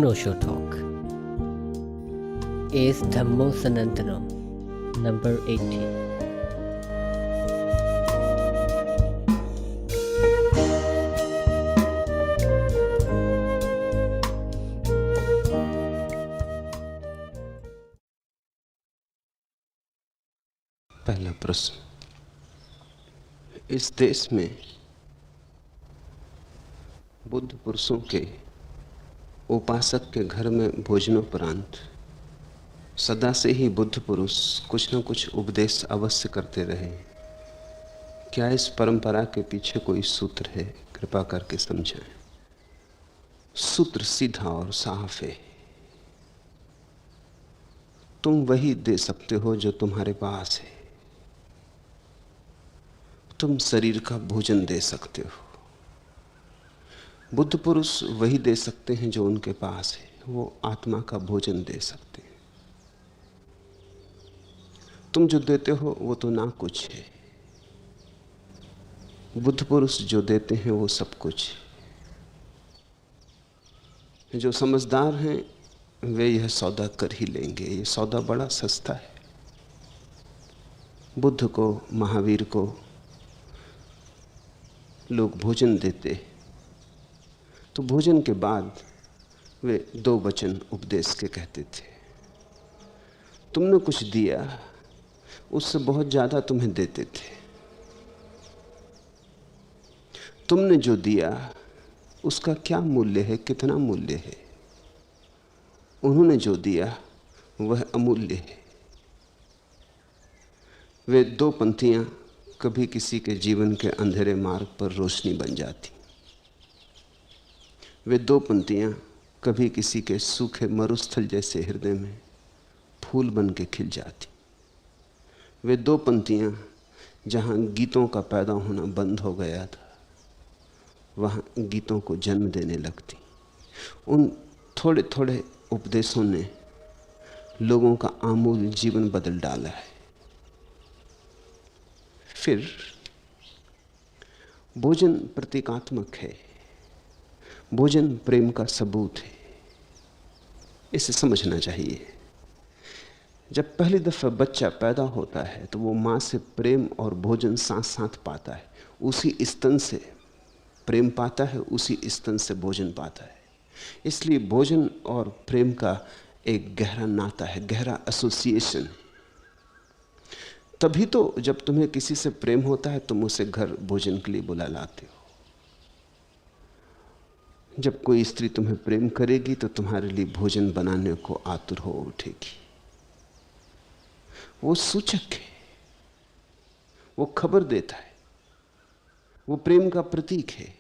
Anosho Talk is Dhammo Sanantanam, number 18. पहला प्रश्न, इस देश में बुद्ध पुरुषों के उपासक के घर में भोजनोपरांत सदा से ही बुद्ध पुरुष कुछ न कुछ उपदेश अवश्य करते रहे। क्या इस परंपरा के पीछे कोई सूत्र है? कृपा करके समझाएं। सूत्र सीधा और साफ है। तुम वही दे सकते हो जो तुम्हारे पास है। तुम शरीर का भोजन दे सकते हो। बुद्ध पुरुष वही दे सकते हैं जो उनके पास है। वो आत्मा का भोजन दे सकते हैं। तुम जो देते हो वो तो ना कुछ है। बुद्ध पुरुष जो देते हैं वो सब कुछ है। जो समझदार हैं वे यह सौदा कर ही लेंगे। ये सौदा बड़ा सस्ता है। बुद्ध को, महावीर को लोग भोजन देते तो भोजन के बाद वे दो वचन उपदेश के कहते थे। तुमने कुछ दिया, उससे बहुत ज्यादा तुम्हें देते थे। तुमने जो दिया उसका क्या मूल्य है, कितना मूल्य है? उन्होंने जो दिया वह अमूल्य है। वे दो पंक्तियां कभी किसी के जीवन के अंधेरे मार्ग पर रोशनी बन जाती। वे दो पंक्तियां कभी किसी के सूखे मरुस्थल जैसे हृदय में फूल बन के खिल जाती। वे दो पंक्तियां जहां गीतों का पैदा होना बंद हो गया था वहां गीतों को जन्म देने लगती। उन थोड़े थोड़े उपदेशों ने लोगों का आमूल जीवन बदल डाला है। फिर भोजन प्रतीकात्मक है। भोजन प्रेम का सबूत है। इसे समझना चाहिए। जब पहली दफा बच्चा पैदा होता है तो वो मां से प्रेम और भोजन साथ साथ पाता है। उसी स्तन से प्रेम पाता है, उसी स्तन से भोजन पाता है। इसलिए भोजन और प्रेम का एक गहरा नाता है, गहरा एसोसिएशन। तभी तो जब तुम्हें किसी से प्रेम होता है तुम उसे घर भोजन के लिए बुला लाते हो। जब कोई स्त्री तुम्हें प्रेम करेगी तो तुम्हारे लिए भोजन बनाने को आतुर हो उठेगी। वो सूचक है, वो खबर देता है, वो प्रेम का प्रतीक है।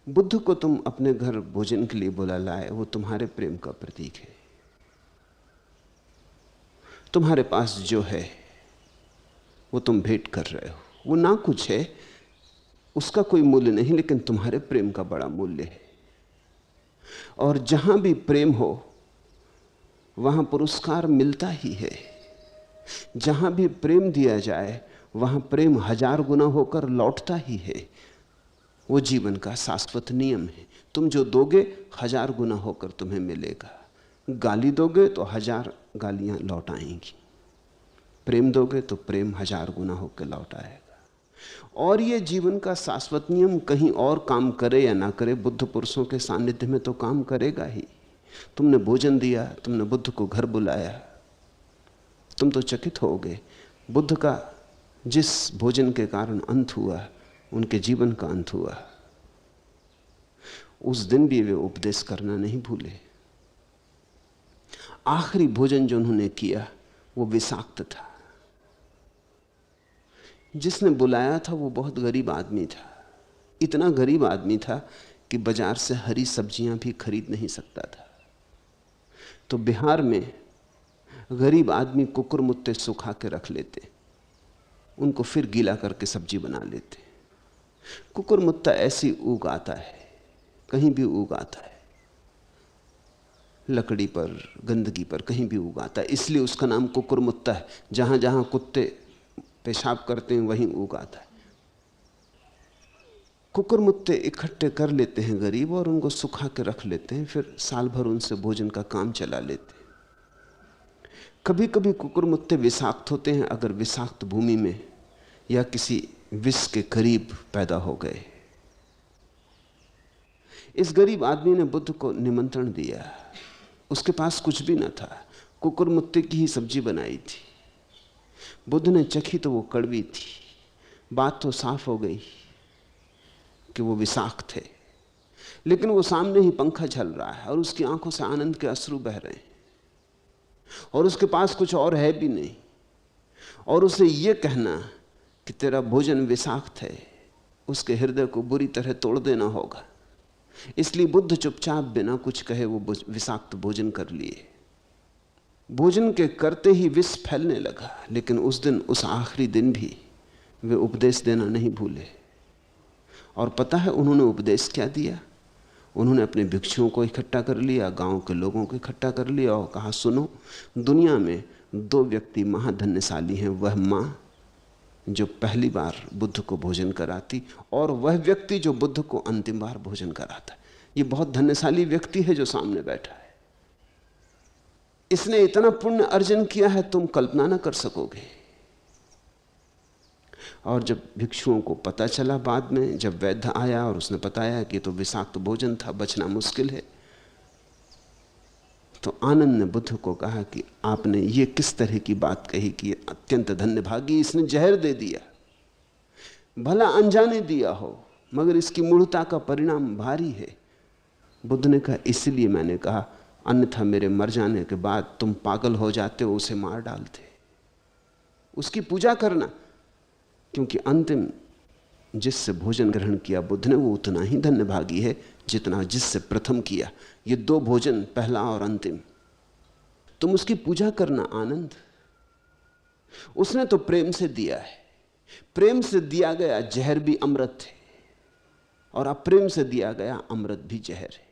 बुद्ध को तुम अपने घर भोजन के लिए बुला लाए, वो तुम्हारे प्रेम का प्रतीक है। तुम्हारे पास जो है वो तुम भेंट कर रहे हो। वो ना कुछ है, उसका कोई मूल्य नहीं, लेकिन तुम्हारे प्रेम का बड़ा मूल्य है। और जहां भी प्रेम हो वहां पुरस्कार मिलता ही है। जहां भी प्रेम दिया जाए वहां प्रेम 1000 गुना होकर लौटता ही है। वो जीवन का शाश्वत नियम है। तुम जो दोगे 1000 गुना होकर तुम्हें मिलेगा। गाली दोगे तो 1000 गालियां लौट आएंगी। प्रेम दोगे तो प्रेम 1000 गुना होकर लौट आएगा। और ये जीवन का शाश्वत नियम कहीं और काम करे या ना करे, बुद्ध पुरुषों के सानिध्य में तो काम करेगा ही। तुमने भोजन दिया, तुमने बुद्ध को घर बुलाया, तुम तो चकित हो गए। बुद्ध का जिस भोजन के कारण अंत हुआ, उनके जीवन का अंत हुआ, उस दिन भी वे उपदेश करना नहीं भूले। आखिरी भोजन जो उन्होंने किया वो विषाक्त था। जिसने बुलाया था वो बहुत गरीब आदमी था। इतना गरीब आदमी था कि बाजार से हरी सब्जियां भी खरीद नहीं सकता था। तो बिहार में गरीब आदमी कुकुरमुत्ते सुखा के रख लेते, उनको फिर गीला करके सब्जी बना लेते। कुकुरमुत्ता ऐसी उग आता है, कहीं भी उग आता है, लकड़ी पर, गंदगी पर, कहीं भी उग आता है। इसलिए उसका नाम कुकुरमुत्ता है। जहां जहां कुत्ते पेशाब करते हैं वहीं उग आता है। कुकुरमुत्ते इकट्ठे कर लेते हैं गरीब और उनको सुखा के रख लेते हैं, फिर साल भर उनसे भोजन का काम चला लेते हैं। कभी कभी कुकुरमुत्ते विषाक्त होते हैं, अगर विषाक्त भूमि में या किसी विष के करीब पैदा हो गए। इस गरीब आदमी ने बुद्ध को निमंत्रण दिया, उसके पास कुछ भी न था, कुकुरमुत्ते की ही सब्जी बनाई थी। बुद्ध ने चखी तो वो कड़वी थी। बात तो साफ हो गई कि वो विषाक्त थे, लेकिन वो सामने ही पंखा झल रहा है और उसकी आंखों से आनंद के अश्रु बह रहे हैं और उसके पास कुछ और है भी नहीं। और उसे ये कहना कि तेरा भोजन विषाक्त है, उसके हृदय को बुरी तरह तोड़ देना होगा। इसलिए बुद्ध चुपचाप बिना कुछ कहे वो विषाक्त भोजन कर लिए। भोजन के करते ही विष फैलने लगा, लेकिन उस दिन, उस आखिरी दिन भी वे उपदेश देना नहीं भूले। और पता है उन्होंने उपदेश क्या दिया? उन्होंने अपने भिक्षुओं को इकट्ठा कर लिया, गांव के लोगों को इकट्ठा कर लिया और कहा, सुनो, दुनिया में 2 व्यक्ति महाधन्यशाली हैं, वह माँ जो पहली बार बुद्ध को भोजन कराती और वह व्यक्ति जो बुद्ध को अंतिम बार भोजन कराता। ये बहुत धन्यशाली व्यक्ति है जो सामने बैठा है। इसने इतना पुण्य अर्जन किया है तुम कल्पना ना कर सकोगे। और जब भिक्षुओं को पता चला बाद में, जब वैद्य आया और उसने बताया कि तो विषाक्त भोजन था, बचना मुश्किल है, तो आनंद ने बुद्ध को कहा कि आपने ये किस तरह की बात कही कि अत्यंत धन्यभागी, इसने जहर दे दिया। भला अनजाने दिया हो, मगर इसकी मूढ़ता का परिणाम भारी है। बुद्ध ने कहा, इसलिए मैंने कहा, अन्यथा मेरे मर जाने के बाद तुम पागल हो जाते हो, उसे मार डालते। उसकी पूजा करना, क्योंकि अंतिम जिससे भोजन ग्रहण किया बुद्ध ने वो उतना ही धन्यभागी है जितना जिससे प्रथम किया। ये 2 भोजन, पहला और अंतिम, तुम उसकी पूजा करना। आनंद उसने तो प्रेम से दिया है, प्रेम से दिया गया जहर भी अमृत है और अप्रेम से दिया गया अमृत भी जहर है।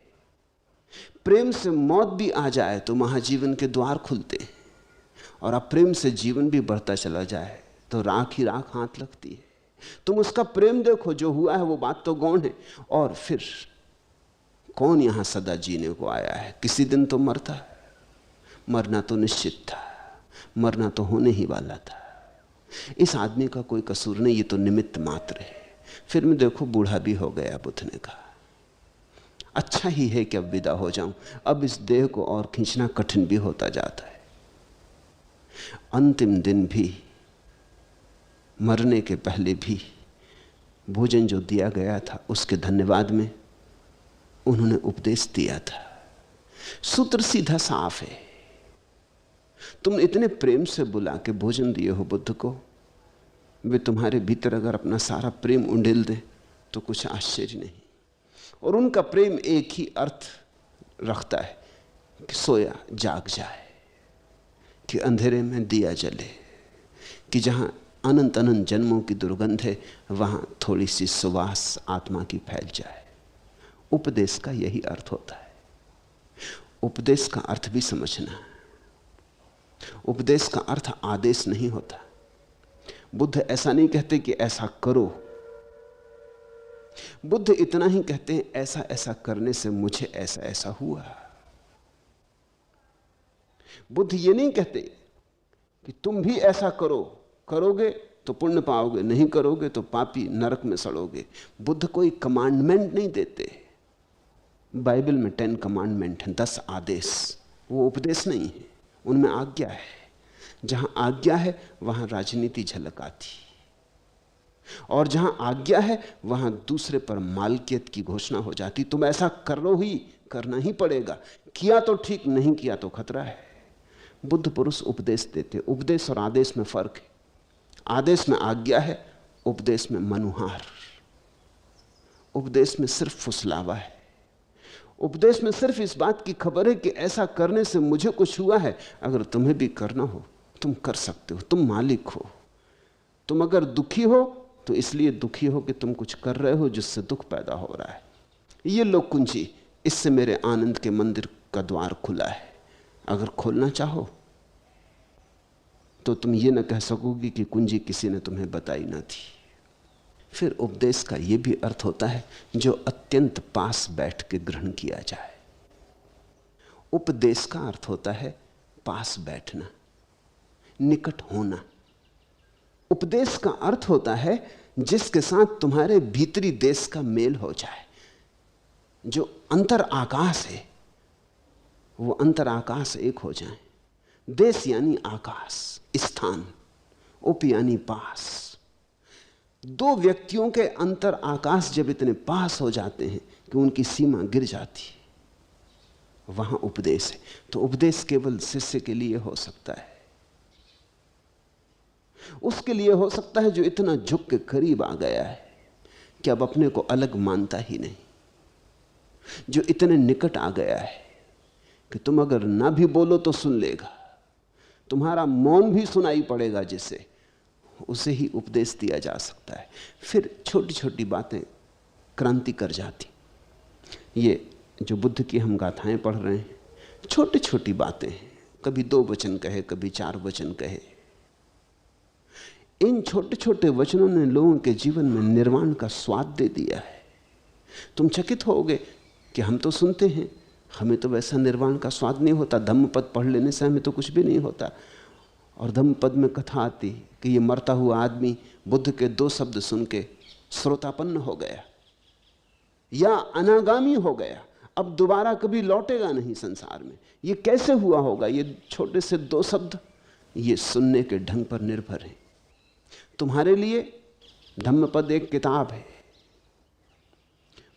प्रेम से मौत भी आ जाए तो महाजीवन के द्वार खुलते हैं, और अप्रेम से जीवन भी बढ़ता चला जाए तो राख ही राख हाथ लगती है। तुम उसका प्रेम देखो, जो हुआ है वो बात तो गौण है। और फिर कौन यहां सदा जीने को आया है? किसी दिन तो मरता है, मरना तो निश्चित था, मरना तो होने ही वाला था। इस आदमी का कोई कसूर नहीं, ये तो निमित्त मात्र है। फिर मैं देखो बूढ़ा भी हो गया। बुद्ध ने कहा, अच्छा ही है कि अब विदा हो जाऊं, अब इस देह को और खींचना कठिन भी होता जाता है। अंतिम दिन भी, मरने के पहले भी भोजन जो दिया गया था उसके धन्यवाद में उन्होंने उपदेश दिया था। सूत्र सीधा साफ है। तुम इतने प्रेम से बुला के भोजन दिए हो बुद्ध को, वे तुम्हारे भीतर अगर अपना सारा प्रेम उंडेल दे तो कुछ आश्चर्य नहीं। और उनका प्रेम एक ही अर्थ रखता है कि सोया जाग जाए, कि अंधेरे में दिया जले, कि जहां अनंत अनंत जन्मों की दुर्गंध है वहां थोड़ी सी सुवास आत्मा की फैल जाए। उपदेश का यही अर्थ होता है। उपदेश का अर्थ भी समझना। उपदेश का अर्थ आदेश नहीं होता। बुद्ध ऐसा नहीं कहते कि ऐसा करो। बुद्ध इतना ही कहते हैं, ऐसा ऐसा करने से मुझे ऐसा ऐसा हुआ। बुद्ध ये नहीं कहते कि तुम भी ऐसा करो, करोगे तो पुण्य पाओगे, नहीं करोगे तो पापी नरक में सड़ोगे। बुद्ध कोई कमांडमेंट नहीं देते। बाइबल में 10 कमांडमेंट हैं, 10 आदेश। वो उपदेश नहीं है, उनमें आज्ञा है। जहां आज्ञा है वहां राजनीति झलक आती, और जहां आज्ञा है वहां दूसरे पर मालकियत की घोषणा हो जाती। तुम ऐसा करो ही, करना ही पड़ेगा, किया तो ठीक, नहीं किया तो खतरा है। बुद्ध पुरुष उपदेश देते। उपदेश और आदेश में फर्क है। आदेश में आज्ञा है, उपदेश में मनुहार। उपदेश में सिर्फ फुसलावा है। उपदेश में सिर्फ इस बात की खबर है कि ऐसा करने से मुझे कुछ हुआ है, अगर तुम्हें भी करना हो तुम कर सकते हो, तुम मालिक हो। तुम अगर दुखी हो तो इसलिए दुखी हो कि तुम कुछ कर रहे हो जिससे दुख पैदा हो रहा है। ये लो कुंजी, इससे मेरे आनंद के मंदिर का द्वार खुला है। अगर खोलना चाहो तो तुम ये न कह सकोगी कि कुंजी किसी ने तुम्हें बताई ना थी। फिर उपदेश का यह भी अर्थ होता है जो अत्यंत पास बैठ के ग्रहण किया जाए। उपदेश का अर्थ होता है पास बैठना, निकट होना। उपदेश का अर्थ होता है जिसके साथ तुम्हारे भीतरी देश का मेल हो जाए। जो अंतर आकाश है वो अंतर आकाश एक हो जाए। देश यानी आकाश, स्थान, उप यानी पास। दो व्यक्तियों के अंतर आकाश जब इतने पास हो जाते हैं कि उनकी सीमा गिर जाती है, वहां उपदेश है। तो उपदेश केवल शिष्य के लिए हो सकता है। उसके लिए हो सकता है जो इतना झुक के करीब आ गया है कि अब अपने को अलग मानता ही नहीं, जो इतने निकट आ गया है कि तुम अगर ना भी बोलो तो सुन लेगा, तुम्हारा मौन भी सुनाई पड़ेगा, जिसे उसे ही उपदेश दिया जा सकता है। फिर छोटी छोटी बातें क्रांति कर जाती। ये जो बुद्ध की हम गाथाएं पढ़ रहे हैं, छोटी छोटी बातें हैं, कभी 2 वचन कहे, कभी 4 वचन कहे। इन छोटे छोटे वचनों ने लोगों के जीवन में निर्वाण का स्वाद दे दिया है। तुम चकित होगे कि हम तो सुनते हैं, हमें तो वैसा निर्वाण का स्वाद नहीं होता। धम्मपद पढ़ लेने से हमें तो कुछ भी नहीं होता। और धम्मपद में कथा आती कि ये मरता हुआ आदमी बुद्ध के 2 शब्द सुन के श्रोतापन्न हो गया या अनागामी हो गया, अब दोबारा कभी लौटेगा नहीं संसार में। ये कैसे हुआ होगा? ये छोटे से 2 शब्द ये सुनने के ढंग पर निर्भर है। तुम्हारे लिए धम्मपद एक किताब है,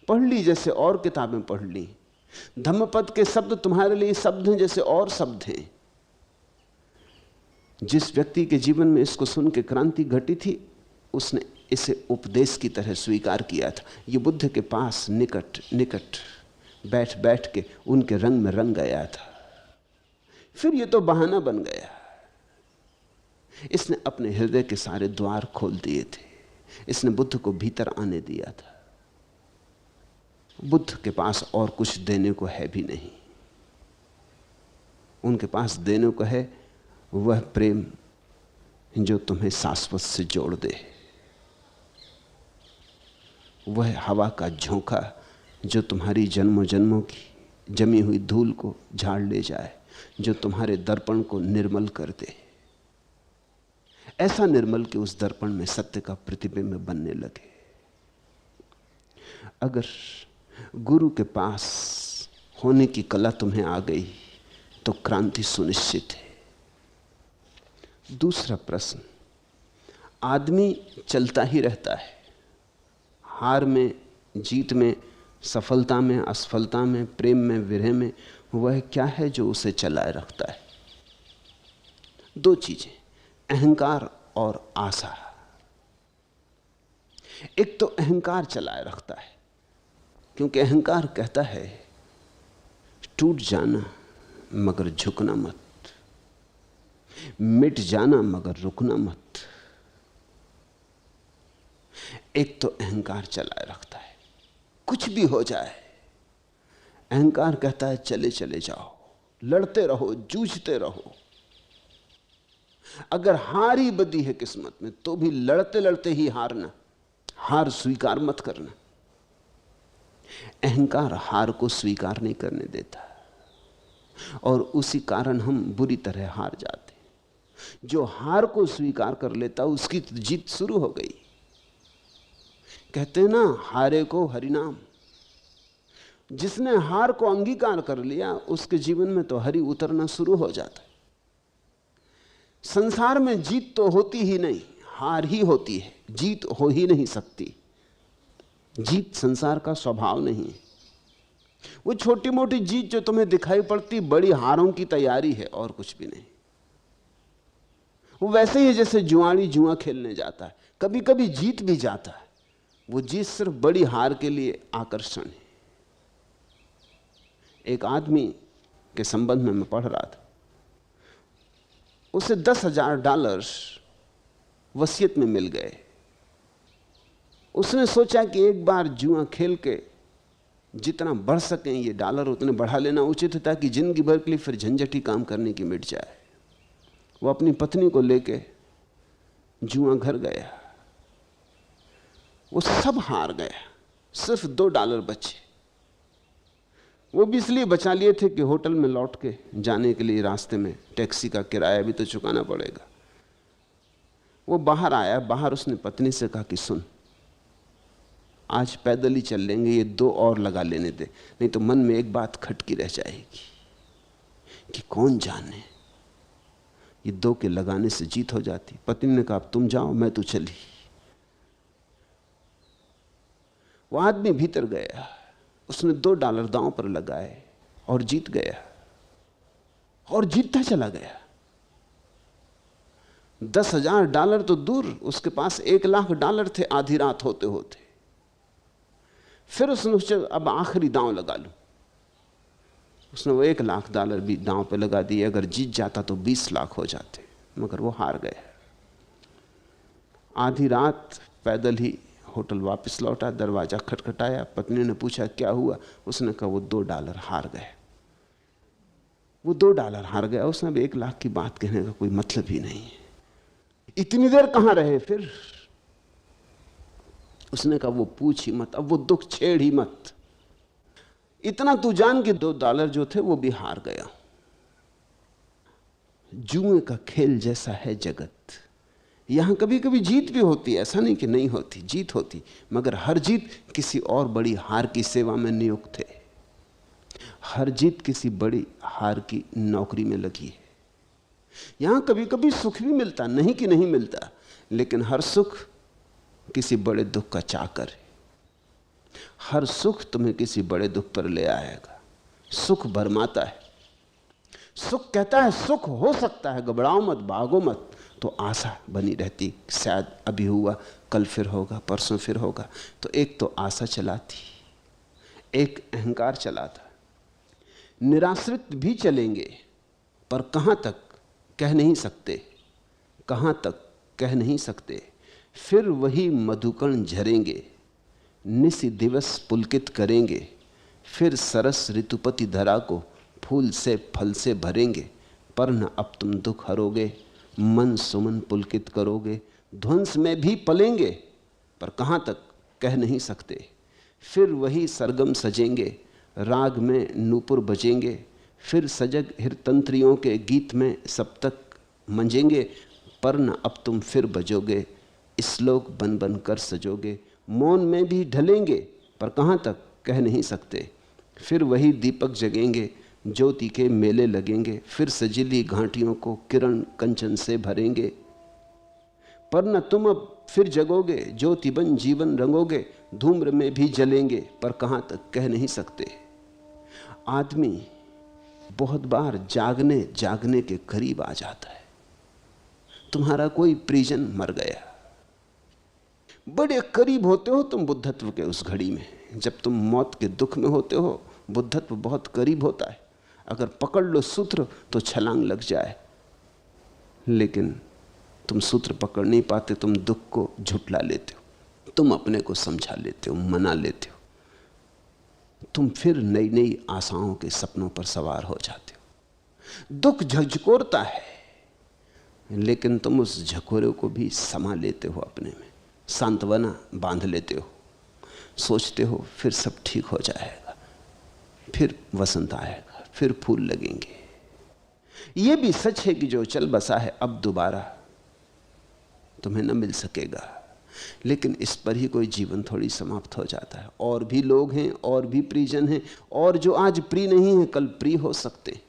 पढ़ ली जैसे और किताबें पढ़ ली। धम्मपद के शब्द तुम्हारे लिए शब्द हैं जैसे और शब्द हैं। जिस व्यक्ति के जीवन में इसको सुन के क्रांति घटी थी, उसने इसे उपदेश की तरह स्वीकार किया था। ये बुद्ध के पास निकट निकट बैठ बैठ के उनके रंग में रंग गया था। फिर ये तो बहाना बन गया। इसने अपने हृदय के सारे द्वार खोल दिए थे। इसने बुद्ध को भीतर आने दिया था। बुद्ध के पास और कुछ देने को है भी नहीं। उनके पास देने को है वह प्रेम जो तुम्हें शाश्वत से जोड़ दे, वह हवा का झोंका जो तुम्हारी जन्मों जन्मों की जमी हुई धूल को झाड़ ले जाए, जो तुम्हारे दर्पण को निर्मल कर दे। ऐसा निर्मल कि उस दर्पण में सत्य का प्रतिबिंब बनने लगे। अगर गुरु के पास होने की कला तुम्हें आ गई तो क्रांति सुनिश्चित है। दूसरा प्रश्न, आदमी चलता ही रहता है, हार में, जीत में, सफलता में, असफलता में, प्रेम में, विरह में। वह क्या है जो उसे चलाए रखता है? 2 चीजें, अहंकार और आशा। एक तो अहंकार चलाए रखता है, क्योंकि अहंकार कहता है टूट जाना मगर झुकना मत, मिट जाना मगर रुकना मत। एक तो अहंकार चलाए रखता है, कुछ भी हो जाए अहंकार कहता है चले चले जाओ, लड़ते रहो, जूझते रहो। अगर हार ही बदी है किस्मत में तो भी लड़ते लड़ते ही हारना, हार स्वीकार मत करना। अहंकार हार को स्वीकार नहीं करने देता और उसी कारण हम बुरी तरह हार जाते। जो हार को स्वीकार कर लेता उसकी तो जीत शुरू हो गई। कहते हैं ना, हारे को हरिनाम। जिसने हार को अंगीकार कर लिया उसके जीवन में तो हरि उतरना शुरू हो जाता है। संसार में जीत तो होती ही नहीं, हार ही होती है। जीत हो ही नहीं सकती। जीत संसार का स्वभाव नहीं है। वो छोटी मोटी जीत जो तुम्हें दिखाई पड़ती बड़ी हारों की तैयारी है और कुछ भी नहीं। वो वैसे ही है जैसे जुआड़ी जुआ खेलने जाता है, कभी कभी जीत भी जाता है। वो जीत सिर्फ बड़ी हार के लिए आकर्षण है। एक आदमी के संबंध में मैं पढ़ रहा था, उसे $10,000 वसीयत में मिल गए। उसने सोचा कि एक बार जुआ खेल के जितना बढ़ सकें ये डॉलर उतने बढ़ा लेना उचित है, ताकि जिंदगी भर के लिए फिर झंझट ही काम करने की मिट जाए। वो अपनी पत्नी को लेके जुआ घर गया। वो सब हार गया, सिर्फ $2 बचे। वो भी इसलिए बचा लिए थे कि होटल में लौट के जाने के लिए रास्ते में टैक्सी का किराया भी तो चुकाना पड़ेगा। वो बाहर आया, बाहर उसने पत्नी से कहा कि सुन, आज पैदल ही चल लेंगे, ये 2 और लगा लेने दे, नहीं तो मन में एक बात खटकी रह जाएगी कि कौन जाने ये 2 के लगाने से जीत हो जाती। पत्नी ने कहा तुम जाओ, मैं तो चली। वो आदमी भीतर गया, उसने $2 दांव पर लगाए और जीत गया, और जीतता चला गया। $10,000 तो दूर, उसके पास $1,00,000 थे आधी रात होते होते। फिर उसने सोचा अब आखिरी दांव लगा लूं। उसने वो $1,00,000 भी दांव पे लगा दिए, अगर जीत जाता तो 20 लाख हो जाते, मगर वो हार गया। आधी रात पैदल ही होटल वापस लौटा, दरवाजा खटखटाया, पत्नी ने पूछा क्या हुआ, उसने कहा वो $2 हार गए। वो $2 हार गया, उसने अब 1 लाख की बात कहने का कोई मतलब ही नहीं है। इतनी देर कहां रहे फिर? उसने कहा वो पूछ ही मत, अब वो दुख छेड़ ही मत, इतना तू जान के $2 जो थे वो भी हार गया। जुए का खेल जैसा है जगत। यहां कभी कभी जीत भी होती है, ऐसा नहीं कि नहीं होती, जीत होती, मगर हर जीत किसी और बड़ी हार की सेवा में नियुक्त है। हर जीत किसी बड़ी हार की नौकरी में लगी है। यहां कभी कभी सुख भी मिलता, नहीं कि नहीं मिलता, लेकिन हर सुख किसी बड़े दुख का चाकर है। हर सुख तुम्हें किसी बड़े दुख पर ले आएगा। सुख भरमाता है, सुख कहता है सुख हो सकता है, घबराओ मत, भागो मत, तो आशा बनी रहती, शायद अभी हुआ, कल फिर होगा, परसों फिर होगा। तो एक तो आशा चलाती, एक अहंकार चलाता। निराश्रित भी चलेंगे, पर कहां तक कह नहीं सकते, कहां तक कह नहीं सकते। फिर वही मधुकण झरेंगे, निसी दिवस पुलकित करेंगे। फिर सरस ऋतुपति धरा को फूल से फल से भरेंगे। पर न अब तुम दुख हरोगे, मन सुमन पुलकित करोगे। ध्वंस में भी पलेंगे, पर कहां तक कह नहीं सकते। फिर वही सरगम सजेंगे, राग में नूपुर बजेंगे। फिर सजग हिरतंत्रियों के गीत में सब तक मंजेंगे। पर न अब तुम फिर बजोगे, श्लोक बन बन कर सजोगे। मौन में भी ढलेंगे, पर कहां तक कह नहीं सकते। फिर वही दीपक जगेंगे, ज्योति के मेले लगेंगे। फिर सजीली घाटियों को किरण कंचन से भरेंगे। पर न तुम अब फिर जगोगे, ज्योति बन जीवन रंगोगे। धूम्र में भी जलेंगे, पर कहां तक कह नहीं सकते। आदमी बहुत बार जागने जागने के करीब आ जाता है। तुम्हारा कोई परिजन मर गया, बड़े करीब होते हो तुम बुद्धत्व के उस घड़ी में। जब तुम मौत के दुख में होते हो, बुद्धत्व बहुत करीब होता है। अगर पकड़ लो सूत्र तो छलांग लग जाए, लेकिन तुम सूत्र पकड़ नहीं पाते, तुम दुख को झुठला लेते हो, तुम अपने को समझा लेते हो, मना लेते हो। तुम फिर नई नई आशाओं के सपनों पर सवार हो जाते हो। दुख झकझोरता है, लेकिन तुम उस झकोरे को भी समा लेते हो, अपने में सांत्वना बांध लेते हो। सोचते हो फिर सब ठीक हो जाएगा, फिर वसंत आएगा, फिर फूल लगेंगे। यह भी सच है कि जो चल बसा है अब दोबारा तुम्हें न मिल सकेगा, लेकिन इस पर ही कोई जीवन थोड़ी समाप्त हो जाता है। और भी लोग हैं, और भी परिजन हैं, और जो आज प्रिय नहीं है कल प्रिय हो सकते।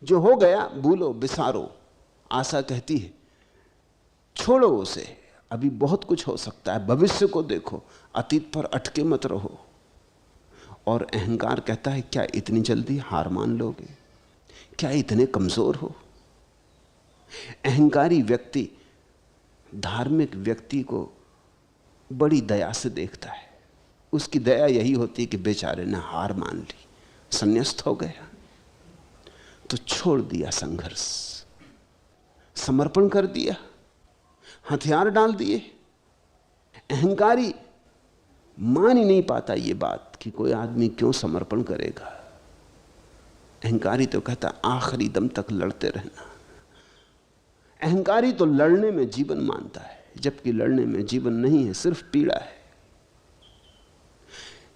जो हो गया भूलो बिसारो, आशा कहती है छोड़ो उसे, अभी बहुत कुछ हो सकता है। भविष्य को देखो, अतीत पर अटके मत रहो। और अहंकार कहता है क्या इतनी जल्दी हार मान लोगे, क्या इतने कमजोर हो। अहंकारी व्यक्ति धार्मिक व्यक्ति को बड़ी दया से देखता है। उसकी दया यही होती कि बेचारे ने हार मान ली, संन्यास्त हो गया, तो छोड़ दिया संघर्ष, समर्पण कर दिया, हथियार डाल दिए। अहंकारी मान ही नहीं पाता ये बात कि कोई आदमी क्यों समर्पण करेगा। अहंकारी तो कहता आखिरी दम तक लड़ते रहना। अहंकारी तो लड़ने में जीवन मानता है, जबकि लड़ने में जीवन नहीं है, सिर्फ पीड़ा है।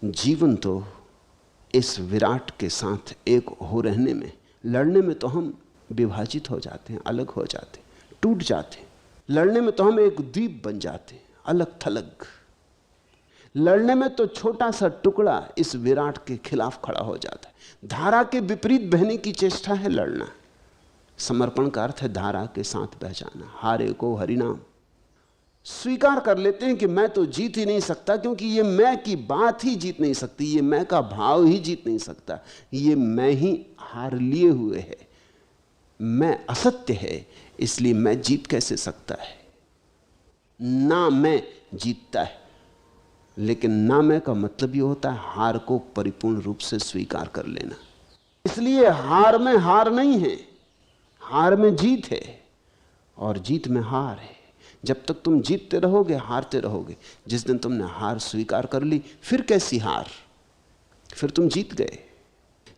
जीवन तो इस विराट के साथ एक हो रहने में, लड़ने में तो हम विभाजित हो जाते हैं, अलग हो जाते हैं, टूट जाते हैं। लड़ने में तो हम एक द्वीप बन जाते हैं, अलग थलग। लड़ने में तो छोटा सा टुकड़ा इस विराट के खिलाफ खड़ा हो जाता है। धारा के विपरीत बहने की चेष्टा है लड़ना। समर्पण का अर्थ है धारा के साथ बह जाना। हारे को हरिनाम। स्वीकार कर लेते हैं कि मैं तो जीत ही नहीं सकता, क्योंकि ये मैं की बात ही जीत नहीं सकती, ये मैं का भाव ही जीत नहीं सकता, ये मैं ही हार लिए हुए है, मैं असत्य है, इसलिए मैं जीत कैसे सकता है। ना मैं जीतता है, लेकिन ना मैं का मतलब ये होता है हार को परिपूर्ण रूप से स्वीकार कर लेना। इसलिए हार में हार नहीं है, हार में जीत है और जीत में हार है। जब तक तुम जीतते रहोगे हारते रहोगे। जिस दिन तुमने हार स्वीकार कर ली, फिर कैसी हार, फिर तुम जीत गए।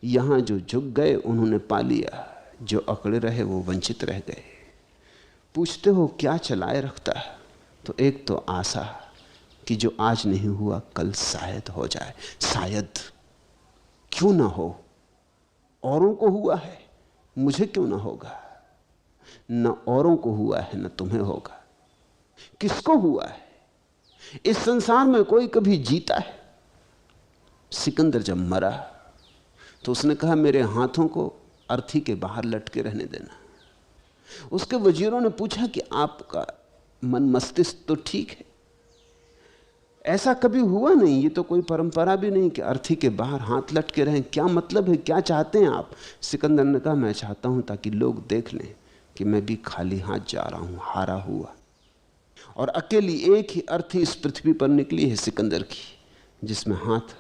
यहां जो झुक गए उन्होंने पा लिया, जो अकड़े रहे वो वंचित रह गए। पूछते हो क्या चलाए रखता है, तो एक तो आशा कि जो आज नहीं हुआ कल शायद हो जाए। शायद क्यों ना हो, औरों को हुआ है, मुझे क्यों ना होगा। न औरों को हुआ है न तुम्हें होगा। किसको हुआ है? इस संसार में कोई कभी जीता है? सिकंदर जब मरा तो उसने कहा मेरे हाथों को अर्थी के बाहर लटके रहने देना। उसके वजीरों ने पूछा कि आपका मन मस्तिष्क तो ठीक है, ऐसा कभी हुआ नहीं, ये तो कोई परंपरा भी नहीं कि अर्थी के बाहर हाथ लटके रहें, क्या मतलब है, क्या चाहते हैं आप? सिकंदर ने कहा मैं चाहता हूं ताकि लोग देख लें कि मैं भी खाली हाथ जा रहा हूं, हारा हुआ। और अकेली एक ही अर्थी इस पृथ्वी पर निकली है सिकंदर की, जिसमें हाथ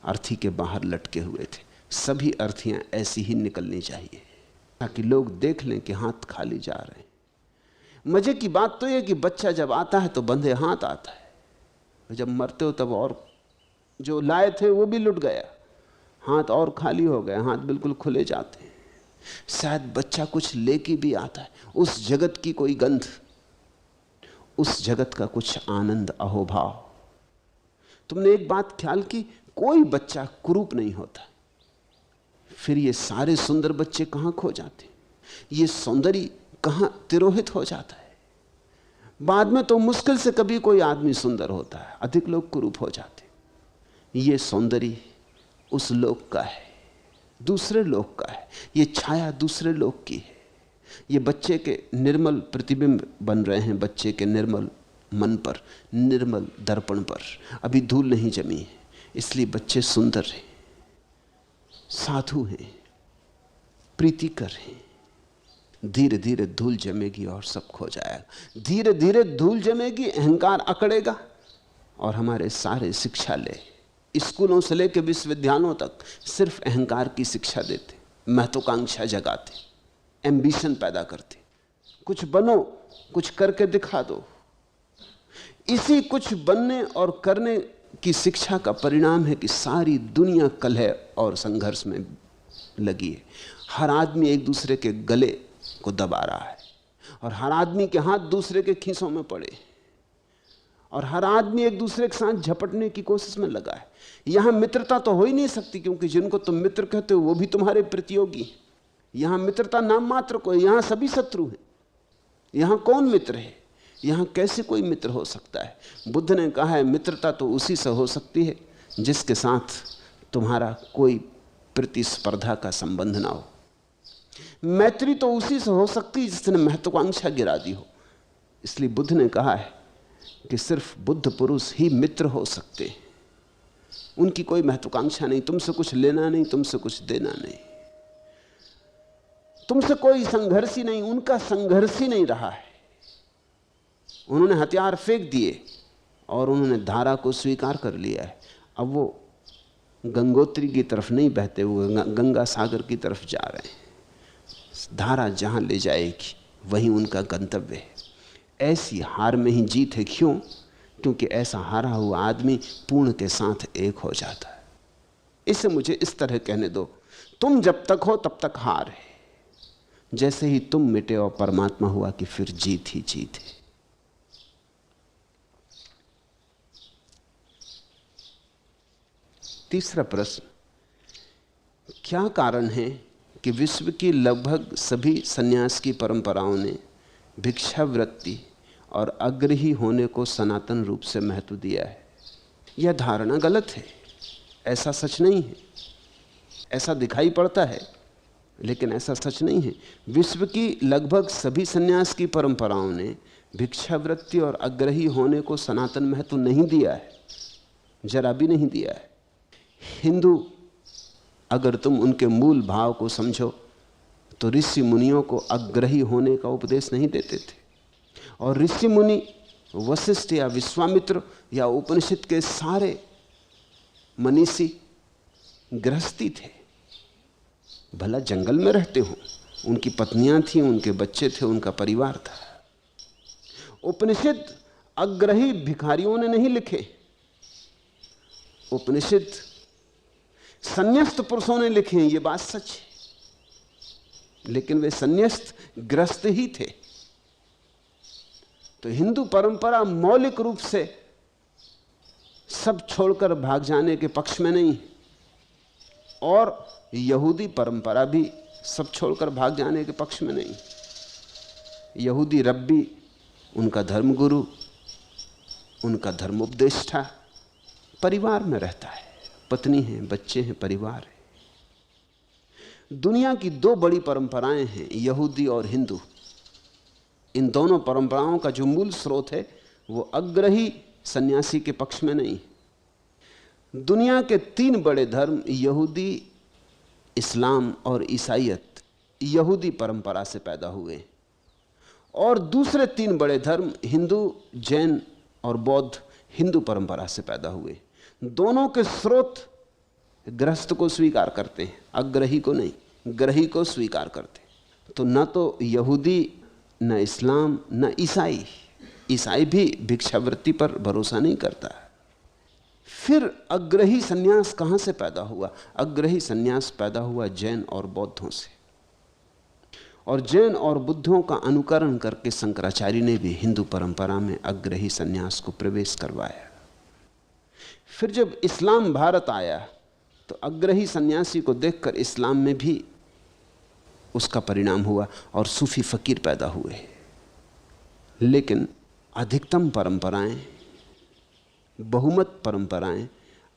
अर्थी के बाहर लटके हुए थे। सभी अर्थियां ऐसी ही निकलनी चाहिए ताकि लोग देख लें कि हाथ खाली जा रहे हैं। मजे की बात तो यह कि बच्चा जब आता है तो बंधे हाथ आता है, जब मरते हो तब और जो लाए थे वो भी लुट गया, हाथ और खाली हो गए, हाथ बिल्कुल खुले जाते हैं। शायद बच्चा कुछ लेके भी आता है, उस जगत की कोई गंध, उस जगत का कुछ आनंद, अहोभाव। तुमने एक बात ख्याल की, कोई बच्चा कुरूप नहीं होता। फिर ये सारे सुंदर बच्चे कहां खो जाते, ये सौंदर्य कहां तिरोहित हो जाता है। बाद में तो मुश्किल से कभी कोई आदमी सुंदर होता है, अधिक लोग कुरूप हो जाते। ये सौंदर्य उस लोक का है, दूसरे लोक का है, ये छाया दूसरे लोक की है। ये बच्चे के निर्मल प्रतिबिंब बन रहे हैं, बच्चे के निर्मल मन पर, निर्मल दर्पण पर अभी धूल नहीं जमी है, इसलिए बच्चे सुंदर हैं, साधु हैं, प्रीतिकर हैं। धीरे धीरे धूल जमेगी और सब खो जाएगा। धीरे धीरे धूल जमेगी, अहंकार अकड़ेगा और हमारे सारे शिक्षालय, स्कूलों से लेकर विश्वविद्यालयों तक सिर्फ अहंकार की शिक्षा देते, महत्वाकांक्षा जगाते, एम्बिशन पैदा करते। कुछ बनो, कुछ करके दिखा दो। इसी कुछ बनने और करने की शिक्षा का परिणाम है कि सारी दुनिया कलह और संघर्ष में लगी है। हर आदमी एक दूसरे के गले को दबा रहा है और हर आदमी के हाथ दूसरे के खींचों में पड़े और हर आदमी एक दूसरे के साथ झपटने की कोशिश में लगा है। यहां मित्रता तो हो ही नहीं सकती, क्योंकि जिनको तुम मित्र कहते हो वो भी तुम्हारे प्रतियोगी। यहां मित्रता नाम मात्र को, यहां सभी शत्रु हैं। यहां कौन मित्र है? यहां कैसे कोई मित्र हो सकता है? बुद्ध ने कहा है मित्रता तो उसी से हो सकती है जिसके साथ तुम्हारा कोई प्रतिस्पर्धा का संबंध ना हो। मैत्री तो उसी से हो सकती है जिसने महत्वाकांक्षा गिरा दी हो। इसलिए बुद्ध ने कहा है कि सिर्फ बुद्ध पुरुष ही मित्र हो सकते हैं। उनकी कोई महत्वाकांक्षा नहीं, तुमसे कुछ लेना नहीं, तुमसे कुछ देना नहीं, तुमसे कोई संघर्ष ही नहीं, उनका संघर्ष ही नहीं रहा है। उन्होंने हथियार फेंक दिए और उन्होंने धारा को स्वीकार कर लिया है। अब वो गंगोत्री की तरफ नहीं बहते हुए गंगा सागर की तरफ जा रहे हैं। धारा जहां ले जाएगी वहीं उनका गंतव्य है। ऐसी हार में ही जीत है। क्यों? क्योंकि ऐसा हारा हुआ आदमी पूर्ण के साथ एक हो जाता है। इसे मुझे इस तरह कहने दो, तुम जब तक हो तब तक हार है, जैसे ही तुम मिटे और परमात्मा हुआ कि फिर जीत ही जीत है। तीसरा प्रश्न, क्या कारण है कि विश्व की लगभग सभी सन्यास की परंपराओं ने भिक्षावृत्ति और अग्रही होने को सनातन रूप से महत्व दिया है? यह धारणा गलत है, ऐसा सच नहीं है। ऐसा दिखाई पड़ता है लेकिन ऐसा सच नहीं है। विश्व की लगभग सभी सन्यास की परंपराओं ने भिक्षावृत्ति और अग्रही होने को सनातन महत्व नहीं दिया है, जरा भी नहीं दिया है। हिंदू, अगर तुम उनके मूल भाव को समझो तो ऋषि मुनियों को अग्रही होने का उपदेश नहीं देते थे। और ऋषि मुनि वशिष्ठ या विश्वामित्र या उपनिषद के सारे मनीषी गृहस्थी थे, भला जंगल में रहते हो, उनकी पत्नियां थीं, उनके बच्चे थे, उनका परिवार था। उपनिषद अग्रही भिखारियों ने नहीं लिखे, उपनिषद संन्यास्त पुरुषों ने लिखे हैं, ये बात सच है, लेकिन वे संन्यास्त ग्रस्त ही थे। तो हिंदू परंपरा मौलिक रूप से सब छोड़कर भाग जाने के पक्ष में नहीं, और यहूदी परंपरा भी सब छोड़कर भाग जाने के पक्ष में नहीं। यहूदी रब्बी, उनका धर्मगुरु, उनका धर्मोपदेष्टा परिवार में रहता है, पत्नी है, बच्चे हैं, परिवार है। दुनिया की दो बड़ी परंपराएं हैं, यहूदी और हिंदू। इन दोनों परंपराओं का जो मूल स्रोत है वो अग्रही सन्यासी के पक्ष में नहीं। दुनिया के तीन बड़े धर्म, यहूदी, इस्लाम और ईसाईयत, यहूदी परंपरा से पैदा हुए, और दूसरे तीन बड़े धर्म, हिंदू, जैन और बौद्ध, हिंदू परंपरा से पैदा हुए। दोनों के स्रोत गृहस्थ को स्वीकार करते हैं, अग्रही को नहीं, ग्रही को स्वीकार करते हैं। तो न तो यहूदी, न इस्लाम, न ईसाई। ईसाई भी भिक्षावृत्ति पर भरोसा नहीं करता। फिर अग्रही सन्यास कहां से पैदा हुआ? अग्रही सन्यास पैदा हुआ जैन और बौद्धों से, और जैन और बुद्धों का अनुकरण करके शंकराचार्य ने भी हिंदू परंपरा में अग्रही सन्यास को प्रवेश करवाया। फिर जब इस्लाम भारत आया तो अग्रही सन्यासी को देखकर इस्लाम में भी उसका परिणाम हुआ और सूफी फकीर पैदा हुए। लेकिन अधिकतम परंपराएं, बहुमत परंपराएं